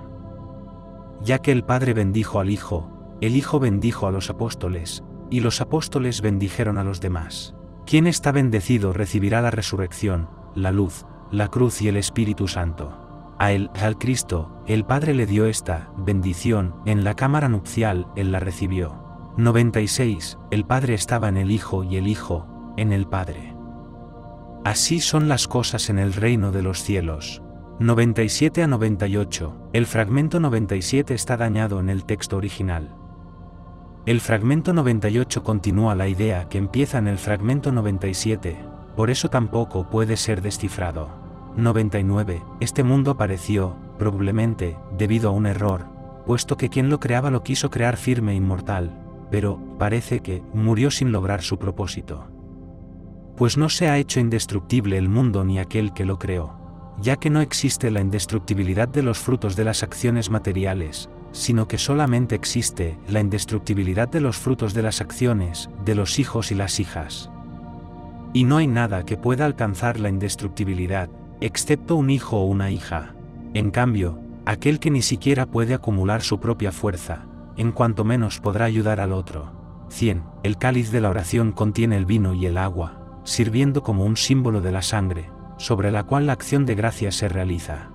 Ya que el Padre bendijo al Hijo, el Hijo bendijo a los apóstoles, y los apóstoles bendijeron a los demás. Quien está bendecido recibirá la resurrección, la luz, la cruz y el Espíritu Santo. A él, al Cristo, el Padre le dio esta bendición, en la cámara nupcial, él la recibió. 96. El Padre estaba en el Hijo y el Hijo, en el Padre. Así son las cosas en el reino de los cielos. 97 a 98. El fragmento 97 está dañado en el texto original. El fragmento 98 continúa la idea que empieza en el fragmento 97, por eso tampoco puede ser descifrado. 99. Este mundo apareció, probablemente, debido a un error, puesto que quien lo creaba lo quiso crear firme e inmortal, pero parece que murió sin lograr su propósito. Pues no se ha hecho indestructible el mundo ni aquel que lo creó. ya que no existe la indestructibilidad de los frutos de las acciones materiales, sino que solamente existe la indestructibilidad de los frutos de las acciones de los hijos y las hijas. Y no hay nada que pueda alcanzar la indestructibilidad, excepto un hijo o una hija. En cambio, aquel que ni siquiera puede acumular su propia fuerza, en cuanto menos podrá ayudar al otro. 100. El cáliz de la oración contiene el vino y el agua, sirviendo como un símbolo de la sangre, sobre la cual la acción de gracias se realiza.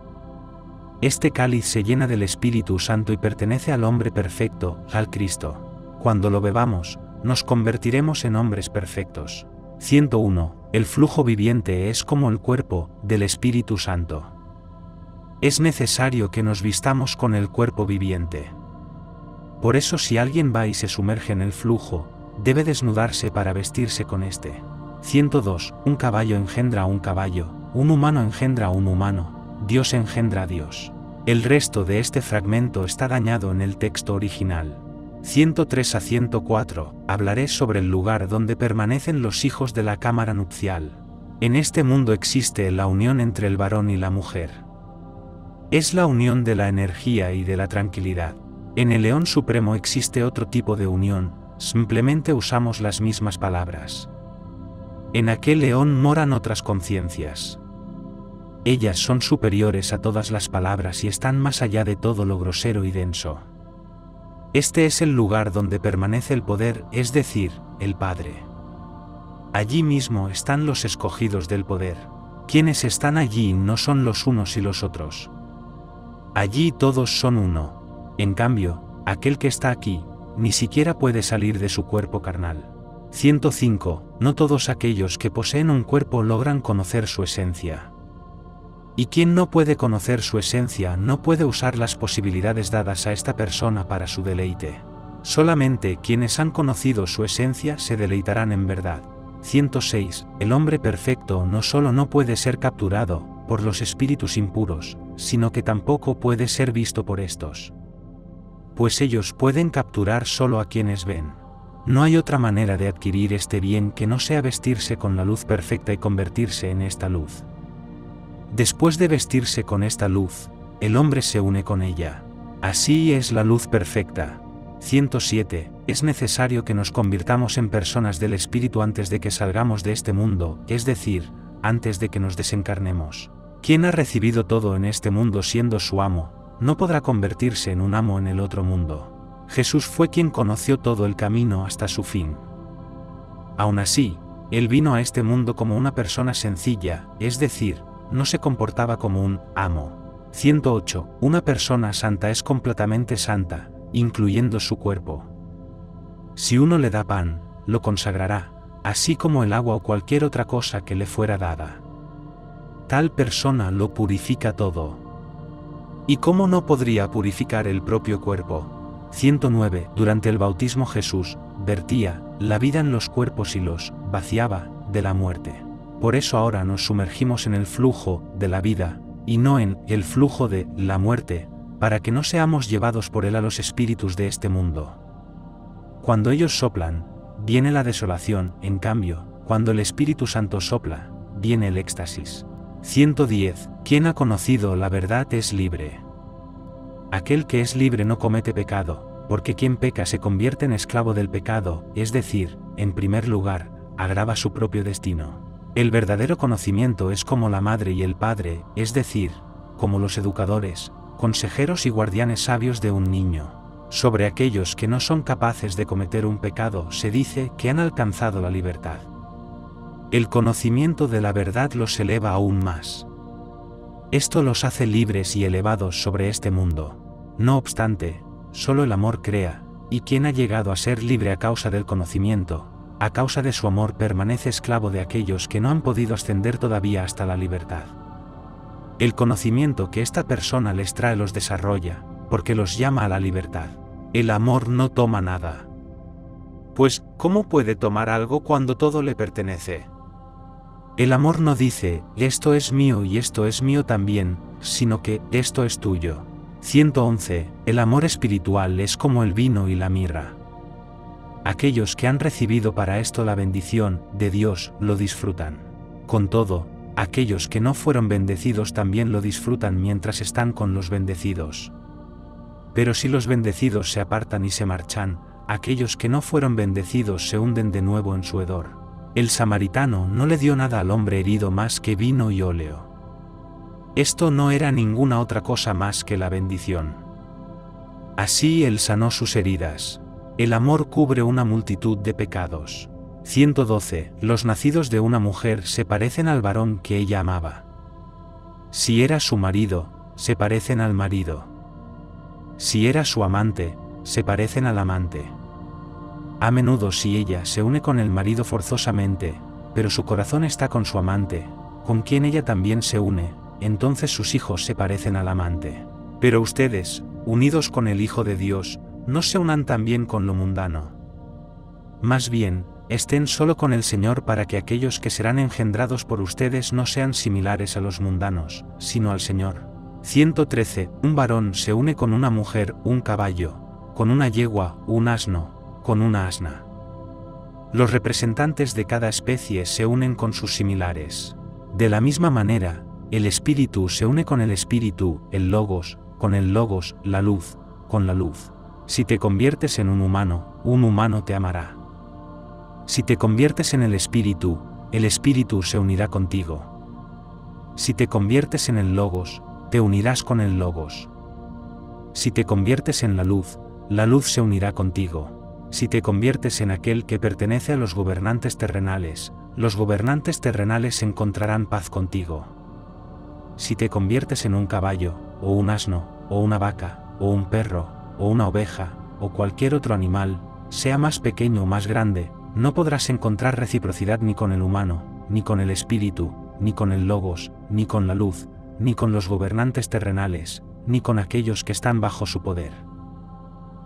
Este cáliz se llena del Espíritu Santo y pertenece al hombre perfecto, al Cristo. Cuando lo bebamos, nos convertiremos en hombres perfectos. 101. El flujo viviente es como el cuerpo del Espíritu Santo. Es necesario que nos vistamos con el cuerpo viviente. Por eso si alguien va y se sumerge en el flujo, debe desnudarse para vestirse con este. 102. Un caballo engendra a un caballo, un humano engendra a un humano, Dios engendra a Dios. El resto de este fragmento está dañado en el texto original. 103 a 104. Hablaré sobre el lugar donde permanecen los hijos de la cámara nupcial. En este mundo existe la unión entre el varón y la mujer. Es la unión de la energía y de la tranquilidad. En el León Supremo existe otro tipo de unión, simplemente usamos las mismas palabras. En aquel león moran otras conciencias. Ellas son superiores a todas las palabras y están más allá de todo lo grosero y denso. Este es el lugar donde permanece el poder, es decir, el Padre. Allí mismo están los escogidos del poder. Quienes están allí no son los unos y los otros. Allí todos son uno. En cambio, aquel que está aquí, ni siquiera puede salir de su cuerpo carnal. 105. No todos aquellos que poseen un cuerpo logran conocer su esencia. Y quien no puede conocer su esencia no puede usar las posibilidades dadas a esta persona para su deleite. Solamente quienes han conocido su esencia se deleitarán en verdad. 106. El hombre perfecto no solo no puede ser capturado por los espíritus impuros, sino que tampoco puede ser visto por estos. Pues ellos pueden capturar solo a quienes ven. No hay otra manera de adquirir este bien que no sea vestirse con la luz perfecta y convertirse en esta luz. Después de vestirse con esta luz, el hombre se une con ella. Así es la luz perfecta. 107. Es necesario que nos convirtamos en personas del Espíritu antes de que salgamos de este mundo, es decir, antes de que nos desencarnemos. Quien ha recibido todo en este mundo siendo su amo, no podrá convertirse en un amo en el otro mundo. Jesús fue quien conoció todo el camino hasta su fin. Aún así, él vino a este mundo como una persona sencilla, es decir, no se comportaba como un amo. 108. Una persona santa es completamente santa, incluyendo su cuerpo. Si uno le da pan, lo consagrará, así como el agua o cualquier otra cosa que le fuera dada. Tal persona lo purifica todo. ¿Y cómo no podría purificar el propio cuerpo? 109. Durante el bautismo Jesús vertía la vida en los cuerpos y los vaciaba de la muerte. Por eso ahora nos sumergimos en el flujo de la vida, y no en el flujo de la muerte, para que no seamos llevados por él a los espíritus de este mundo. Cuando ellos soplan, viene la desolación, en cambio, cuando el Espíritu Santo sopla, viene el éxtasis. 110. Quien ha conocido la verdad es libre. Aquel que es libre no comete pecado, porque quien peca se convierte en esclavo del pecado, es decir, en primer lugar, agrava su propio destino. El verdadero conocimiento es como la madre y el padre, es decir, como los educadores, consejeros y guardianes sabios de un niño. Sobre aquellos que no son capaces de cometer un pecado se dice que han alcanzado la libertad. El conocimiento de la verdad los eleva aún más. Esto los hace libres y elevados sobre este mundo. No obstante, solo el amor crea, y quien ha llegado a ser libre a causa del conocimiento, a causa de su amor permanece esclavo de aquellos que no han podido ascender todavía hasta la libertad. El conocimiento que esta persona les trae los desarrolla, porque los llama a la libertad. El amor no toma nada. Pues, ¿cómo puede tomar algo cuando todo le pertenece? El amor no dice, esto es mío y esto es mío también, sino que, esto es tuyo. 111. El amor espiritual es como el vino y la mirra. Aquellos que han recibido para esto la bendición de Dios lo disfrutan. Con todo, Aquellos que no fueron bendecidos también lo disfrutan mientras están con los bendecidos. Pero si los bendecidos se apartan y se marchan, aquellos que no fueron bendecidos se hunden de nuevo en su hedor. El samaritano no le dio nada al hombre herido más que vino y óleo. Esto no era ninguna otra cosa más que la bendición. Así él sanó sus heridas. El amor cubre una multitud de pecados. 112. Los nacidos de una mujer se parecen al varón que ella amaba. Si era su marido, se parecen al marido. Si era su amante, se parecen al amante. A menudo si ella se une con el marido forzosamente, pero su corazón está con su amante, con quien ella también se une, entonces sus hijos se parecen al amante. Pero ustedes, unidos con el Hijo de Dios, no se unan también con lo mundano. Más bien, estén solo con el Señor para que aquellos que serán engendrados por ustedes no sean similares a los mundanos, sino al Señor. 113. Un varón se une con una mujer, un caballo, con una yegua, un asno, con una asna. Los representantes de cada especie se unen con sus similares. De la misma manera, el espíritu se une con el espíritu, el logos, con el logos, la luz, con la luz. Si te conviertes en un humano te amará. Si te conviertes en el espíritu se unirá contigo. Si te conviertes en el logos, te unirás con el logos. Si te conviertes en la luz se unirá contigo. Si te conviertes en aquel que pertenece a los gobernantes terrenales encontrarán paz contigo. Si te conviertes en un caballo, o un asno, o una vaca, o un perro, o una oveja, o cualquier otro animal, sea más pequeño o más grande, no podrás encontrar reciprocidad ni con el humano, ni con el espíritu, ni con el logos, ni con la luz, ni con los gobernantes terrenales, ni con aquellos que están bajo su poder.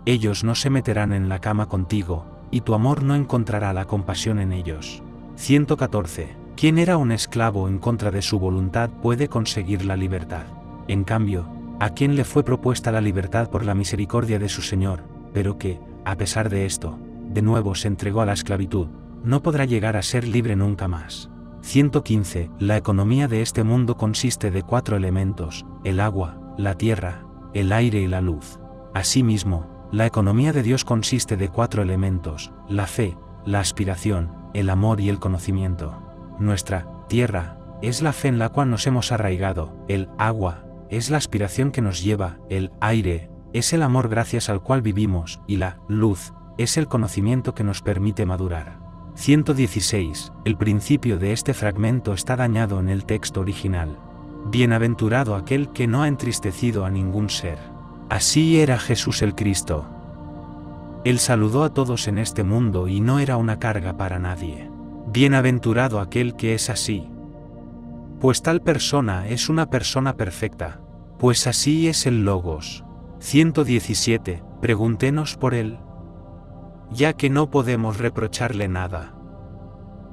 Ellos no se meterán en la cama contigo, y tu amor no encontrará la compasión en ellos. 114. Quien era un esclavo en contra de su voluntad puede conseguir la libertad. En cambio, a quien le fue propuesta la libertad por la misericordia de su Señor, pero que, a pesar de esto, de nuevo se entregó a la esclavitud, no podrá llegar a ser libre nunca más. 115. La economía de este mundo consiste de 4 elementos: el agua, la tierra, el aire y la luz. Asimismo, la economía de Dios consiste de 4 elementos: la fe, la aspiración, el amor y el conocimiento. Nuestra tierra es la fe en la cual nos hemos arraigado, el agua es la aspiración que nos lleva, el aire es el amor gracias al cual vivimos, y la luz es el conocimiento que nos permite madurar. 116. El principio de este fragmento está dañado en el texto original. Bienaventurado aquel que no ha entristecido a ningún ser. Así era Jesús el Cristo. Él saludó a todos en este mundo y no era una carga para nadie. Bienaventurado aquel que es así. Pues tal persona es una persona perfecta, pues así es el Logos. 117. Pregunténos por él. Ya que no podemos reprocharle nada.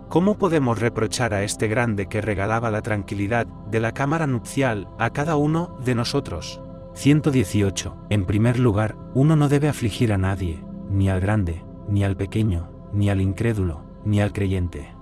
¿Cómo podemos reprochar a este grande que regalaba la tranquilidad de la cámara nupcial a cada uno de nosotros? 118. En primer lugar, uno no debe afligir a nadie, ni al grande, ni al pequeño, ni al incrédulo, ni al creyente.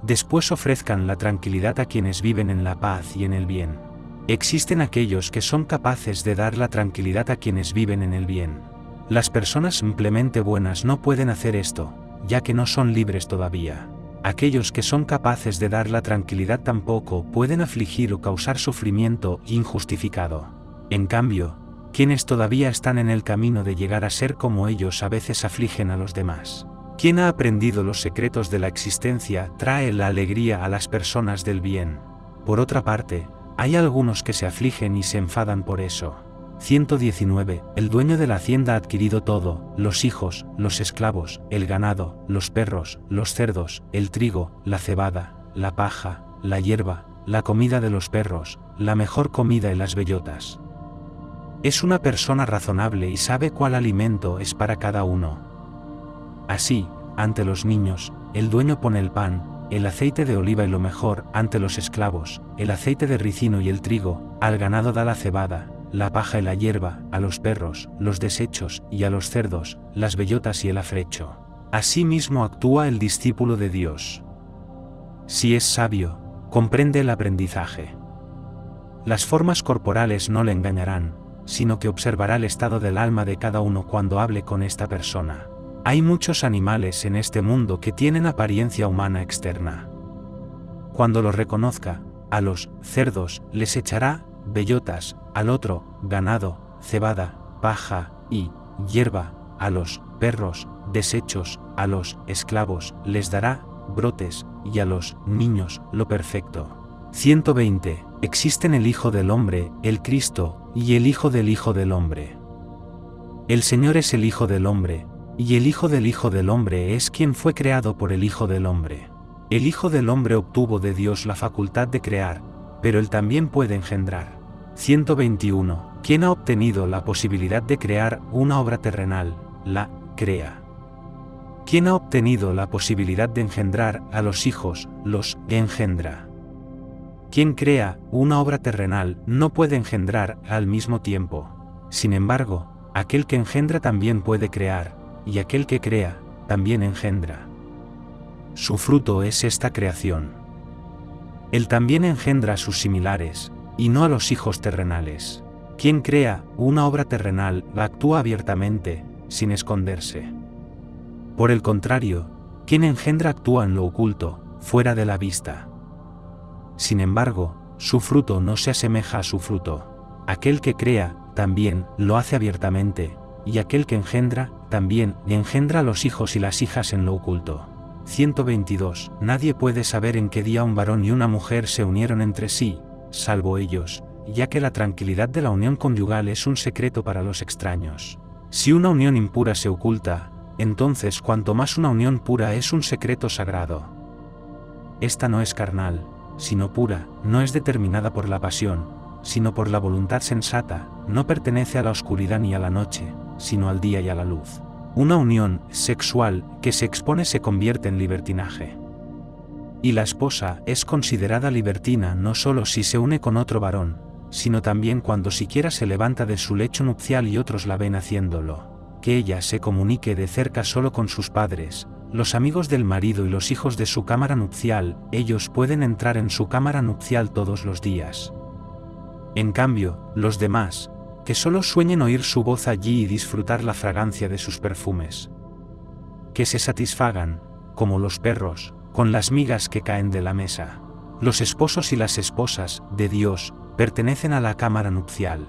Después ofrezcan la tranquilidad a quienes viven en la paz y en el bien. Existen aquellos que son capaces de dar la tranquilidad a quienes viven en el bien. Las personas simplemente buenas no pueden hacer esto, ya que no son libres todavía. Aquellos que son capaces de dar la tranquilidad tampoco pueden afligir o causar sufrimiento injustificado. En cambio, quienes todavía están en el camino de llegar a ser como ellos a veces afligen a los demás. Quien ha aprendido los secretos de la existencia trae la alegría a las personas del bien. Por otra parte, hay algunos que se afligen y se enfadan por eso. 119. El dueño de la hacienda ha adquirido todo: los hijos, los esclavos, el ganado, los perros, los cerdos, el trigo, la cebada, la paja, la hierba, la comida de los perros, la mejor comida y las bellotas. Es una persona razonable y sabe cuál alimento es para cada uno. Así, ante los niños, el dueño pone el pan, el aceite de oliva y lo mejor; ante los esclavos, el aceite de ricino y el trigo; al ganado da la cebada, la paja y la hierba; a los perros, los desechos; y a los cerdos, las bellotas y el afrecho. Asimismo actúa el discípulo de Dios. Si es sabio, comprende el aprendizaje. Las formas corporales no le engañarán, sino que observará el estado del alma de cada uno cuando hable con esta persona. Hay muchos animales en este mundo que tienen apariencia humana externa. Cuando los reconozca, a los cerdos les echará bellotas, al otro, ganado, cebada, paja y hierba, a los perros, desechos, a los esclavos les dará brotes, y a los niños lo perfecto. 120. Existen el Hijo del Hombre, el Cristo, y el Hijo del Hijo del Hombre. El Señor es el Hijo del Hombre, y el Hijo del Hombre es quien fue creado por el Hijo del Hombre. El Hijo del Hombre obtuvo de Dios la facultad de crear, pero él también puede engendrar. 121. ¿Quién ha obtenido la posibilidad de crear una obra terrenal? La crea. ¿Quién ha obtenido la posibilidad de engendrar a los hijos? Los engendra. Quien crea una obra terrenal no puede engendrar al mismo tiempo. Sin embargo, aquel que engendra también puede crear, y aquel que crea también engendra. Su fruto es esta creación. Él también engendra a sus similares, y no a los hijos terrenales. Quien crea una obra terrenal la actúa abiertamente, sin esconderse. Por el contrario, quien engendra actúa en lo oculto, fuera de la vista. Sin embargo, su fruto no se asemeja a su fruto. Aquel que crea, también, lo hace abiertamente, y aquel que engendra, también, engendra a los hijos y las hijas en lo oculto. 122. Nadie puede saber en qué día un varón y una mujer se unieron entre sí, salvo ellos, ya que la tranquilidad de la unión conyugal es un secreto para los extraños. Si una unión impura se oculta, entonces cuanto más una unión pura es un secreto sagrado. Esta no es carnal, sino pura, no es determinada por la pasión, sino por la voluntad sensata, no pertenece a la oscuridad ni a la noche, sino al día y a la luz. Una unión sexual que se expone se convierte en libertinaje. Y la esposa es considerada libertina no solo si se une con otro varón, sino también cuando siquiera se levanta de su lecho nupcial y otros la ven haciéndolo. Que ella se comunique de cerca solo con sus padres, los amigos del marido y los hijos de su cámara nupcial, ellos pueden entrar en su cámara nupcial todos los días. En cambio, los demás, que solo sueñen oír su voz allí y disfrutar la fragancia de sus perfumes. Que se satisfagan, como los perros, con las migas que caen de la mesa. Los esposos y las esposas, de Dios, pertenecen a la cámara nupcial.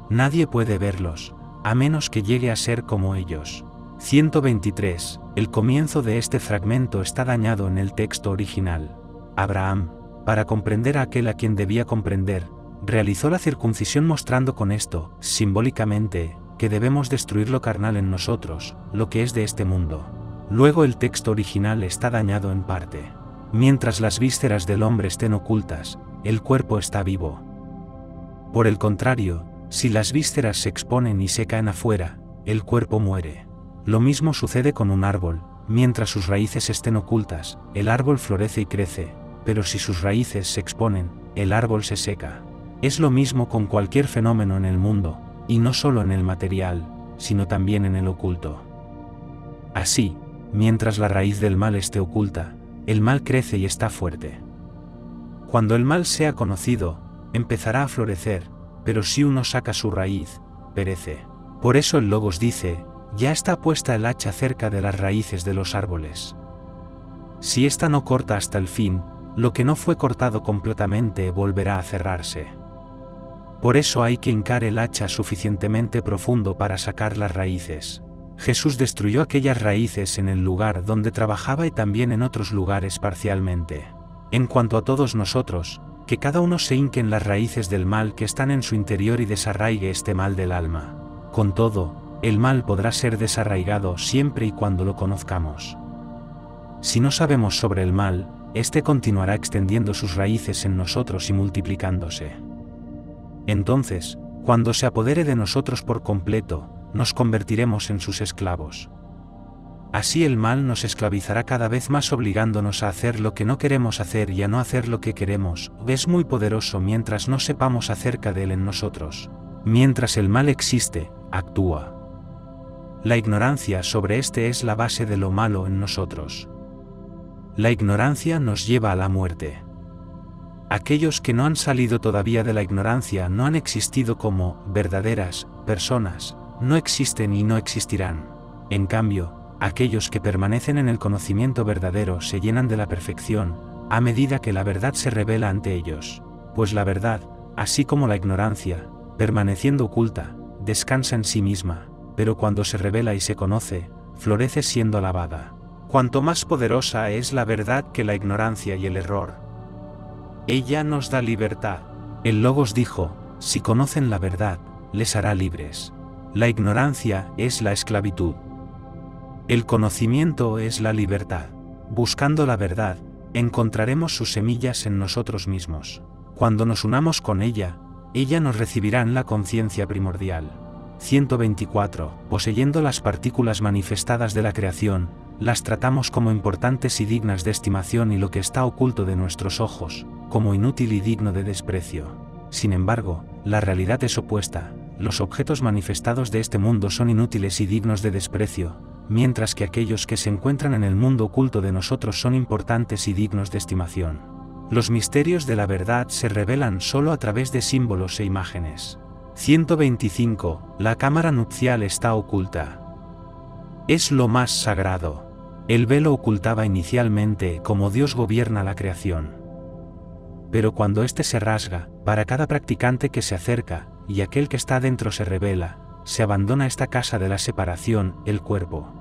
Nadie puede verlos, a menos que llegue a ser como ellos. 123. El comienzo de este fragmento está dañado en el texto original. Abraham, para comprender a aquel a quien debía comprender, realizó la circuncisión mostrando con esto, simbólicamente, que debemos destruir lo carnal en nosotros, lo que es de este mundo. Luego el texto original está dañado en parte. Mientras las vísceras del hombre estén ocultas, el cuerpo está vivo. Por el contrario, si las vísceras se exponen y se caen afuera, el cuerpo muere. Lo mismo sucede con un árbol, mientras sus raíces estén ocultas, el árbol florece y crece, pero si sus raíces se exponen, el árbol se seca. Es lo mismo con cualquier fenómeno en el mundo, y no solo en el material, sino también en el oculto. Así, mientras la raíz del mal esté oculta, el mal crece y está fuerte. Cuando el mal sea conocido, empezará a florecer, pero si uno saca su raíz, perece. Por eso el Logos dice, ya está puesta el hacha cerca de las raíces de los árboles. Si ésta no corta hasta el fin, lo que no fue cortado completamente volverá a cerrarse. Por eso hay que hincar el hacha suficientemente profundo para sacar las raíces. Jesús destruyó aquellas raíces en el lugar donde trabajaba y también en otros lugares parcialmente. En cuanto a todos nosotros, que cada uno se hinque en las raíces del mal que están en su interior y desarraigue este mal del alma. Con todo, el mal podrá ser desarraigado siempre y cuando lo conozcamos. Si no sabemos sobre el mal, éste continuará extendiendo sus raíces en nosotros y multiplicándose. Entonces, cuando se apodere de nosotros por completo, nos convertiremos en sus esclavos. Así el mal nos esclavizará cada vez más obligándonos a hacer lo que no queremos hacer y a no hacer lo que queremos. Es muy poderoso mientras no sepamos acerca de él en nosotros. Mientras el mal existe, actúa. La ignorancia sobre este es la base de lo malo en nosotros. La ignorancia nos lleva a la muerte. Aquellos que no han salido todavía de la ignorancia no han existido como verdaderas personas, no existen y no existirán. En cambio, aquellos que permanecen en el conocimiento verdadero se llenan de la perfección, a medida que la verdad se revela ante ellos. Pues la verdad, así como la ignorancia, permaneciendo oculta, descansa en sí misma, pero cuando se revela y se conoce, florece siendo alabada. Cuanto más poderosa es la verdad que la ignorancia y el error. Ella nos da libertad. El Logos dijo, si conocen la verdad, les hará libres. La ignorancia es la esclavitud. El conocimiento es la libertad. Buscando la verdad, encontraremos sus semillas en nosotros mismos. Cuando nos unamos con ella nos recibirá en la conciencia primordial. 124. Poseyendo las partículas manifestadas de la creación, las tratamos como importantes y dignas de estimación y lo que está oculto de nuestros ojos, como inútil y digno de desprecio. Sin embargo, la realidad es opuesta. Los objetos manifestados de este mundo son inútiles y dignos de desprecio, mientras que aquellos que se encuentran en el mundo oculto de nosotros son importantes y dignos de estimación. Los misterios de la verdad se revelan solo a través de símbolos e imágenes. 125. La cámara nupcial está oculta. Es lo más sagrado. El velo ocultaba inicialmente cómo Dios gobierna la creación. Pero cuando éste se rasga, para cada practicante que se acerca, y aquel que está dentro se revela, se abandona esta casa de la separación, el cuerpo.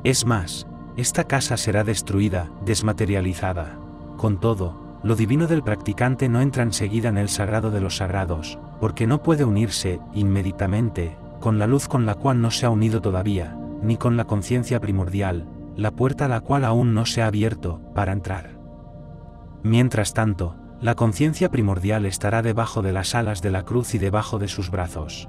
Es más, esta casa será destruida, desmaterializada. Con todo, lo divino del practicante no entra enseguida en el sagrado de los sagrados, porque no puede unirse, inmediatamente, con la luz con la cual no se ha unido todavía, ni con la conciencia primordial, la puerta a la cual aún no se ha abierto, para entrar. Mientras tanto, la conciencia primordial estará debajo de las alas de la cruz y debajo de sus brazos.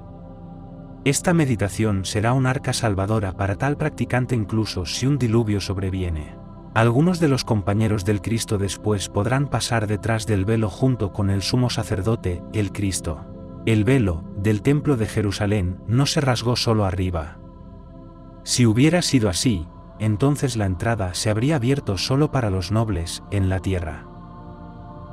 Esta meditación será un arca salvadora para tal practicante incluso si un diluvio sobreviene. Algunos de los compañeros del Cristo después podrán pasar detrás del velo junto con el sumo sacerdote, el Cristo. El velo del templo de Jerusalén no se rasgó solo arriba. Si hubiera sido así, entonces la entrada se habría abierto solo para los nobles, en la tierra.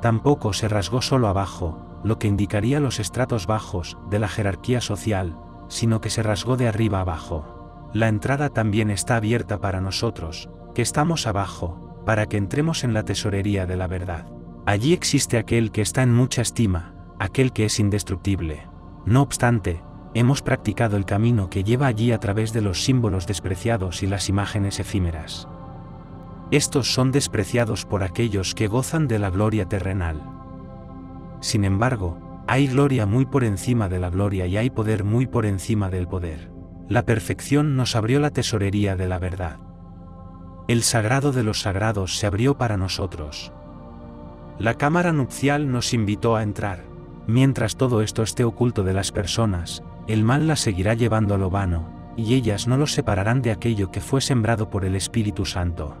Tampoco se rasgó solo abajo, lo que indicaría los estratos bajos de la jerarquía social, sino que se rasgó de arriba abajo. La entrada también está abierta para nosotros, que estamos abajo, para que entremos en la tesorería de la verdad. Allí existe aquel que está en mucha estima, aquel que es indestructible. No obstante, hemos practicado el camino que lleva allí a través de los símbolos despreciados y las imágenes efímeras. Estos son despreciados por aquellos que gozan de la gloria terrenal. Sin embargo, hay gloria muy por encima de la gloria y hay poder muy por encima del poder. La perfección nos abrió la tesorería de la verdad. El sagrado de los sagrados se abrió para nosotros. La cámara nupcial nos invitó a entrar. Mientras todo esto esté oculto de las personas, el mal las seguirá llevando a lo vano, y ellas no los separarán de aquello que fue sembrado por el Espíritu Santo.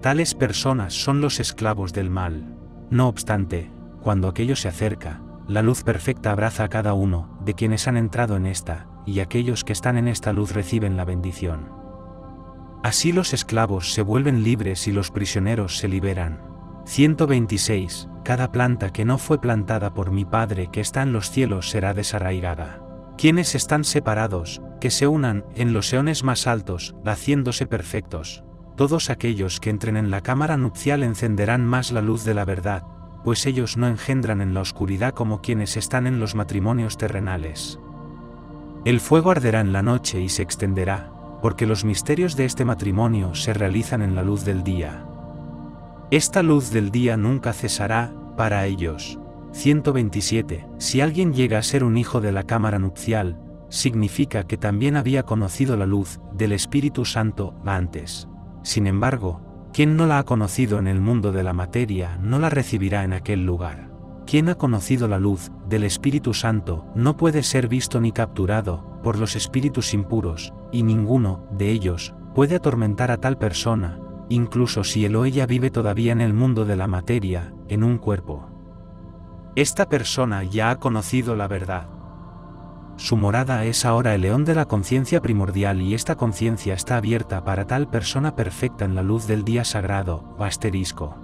Tales personas son los esclavos del mal. No obstante, cuando aquello se acerca, la luz perfecta abraza a cada uno de quienes han entrado en esta, y aquellos que están en esta luz reciben la bendición. Así los esclavos se vuelven libres y los prisioneros se liberan. 126. Cada planta que no fue plantada por mi Padre que está en los cielos será desarraigada. Quienes están separados, que se unan en los eones más altos, haciéndose perfectos. Todos aquellos que entren en la cámara nupcial encenderán más la luz de la verdad, pues ellos no engendran en la oscuridad como quienes están en los matrimonios terrenales. El fuego arderá en la noche y se extenderá, porque los misterios de este matrimonio se realizan en la luz del día. Esta luz del día nunca cesará, para ellos. 127. Si alguien llega a ser un hijo de la cámara nupcial, significa que también había conocido la luz del Espíritu Santo antes. Sin embargo, quien no la ha conocido en el mundo de la materia no la recibirá en aquel lugar. Quien ha conocido la luz del Espíritu Santo no puede ser visto ni capturado por los espíritus impuros, y ninguno de ellos puede atormentar a tal persona, incluso si él o ella vive todavía en el mundo de la materia, en un cuerpo. Esta persona ya ha conocido la verdad. Su morada es ahora el león de la conciencia primordial y esta conciencia está abierta para tal persona perfecta en la luz del día sagrado, asterisco.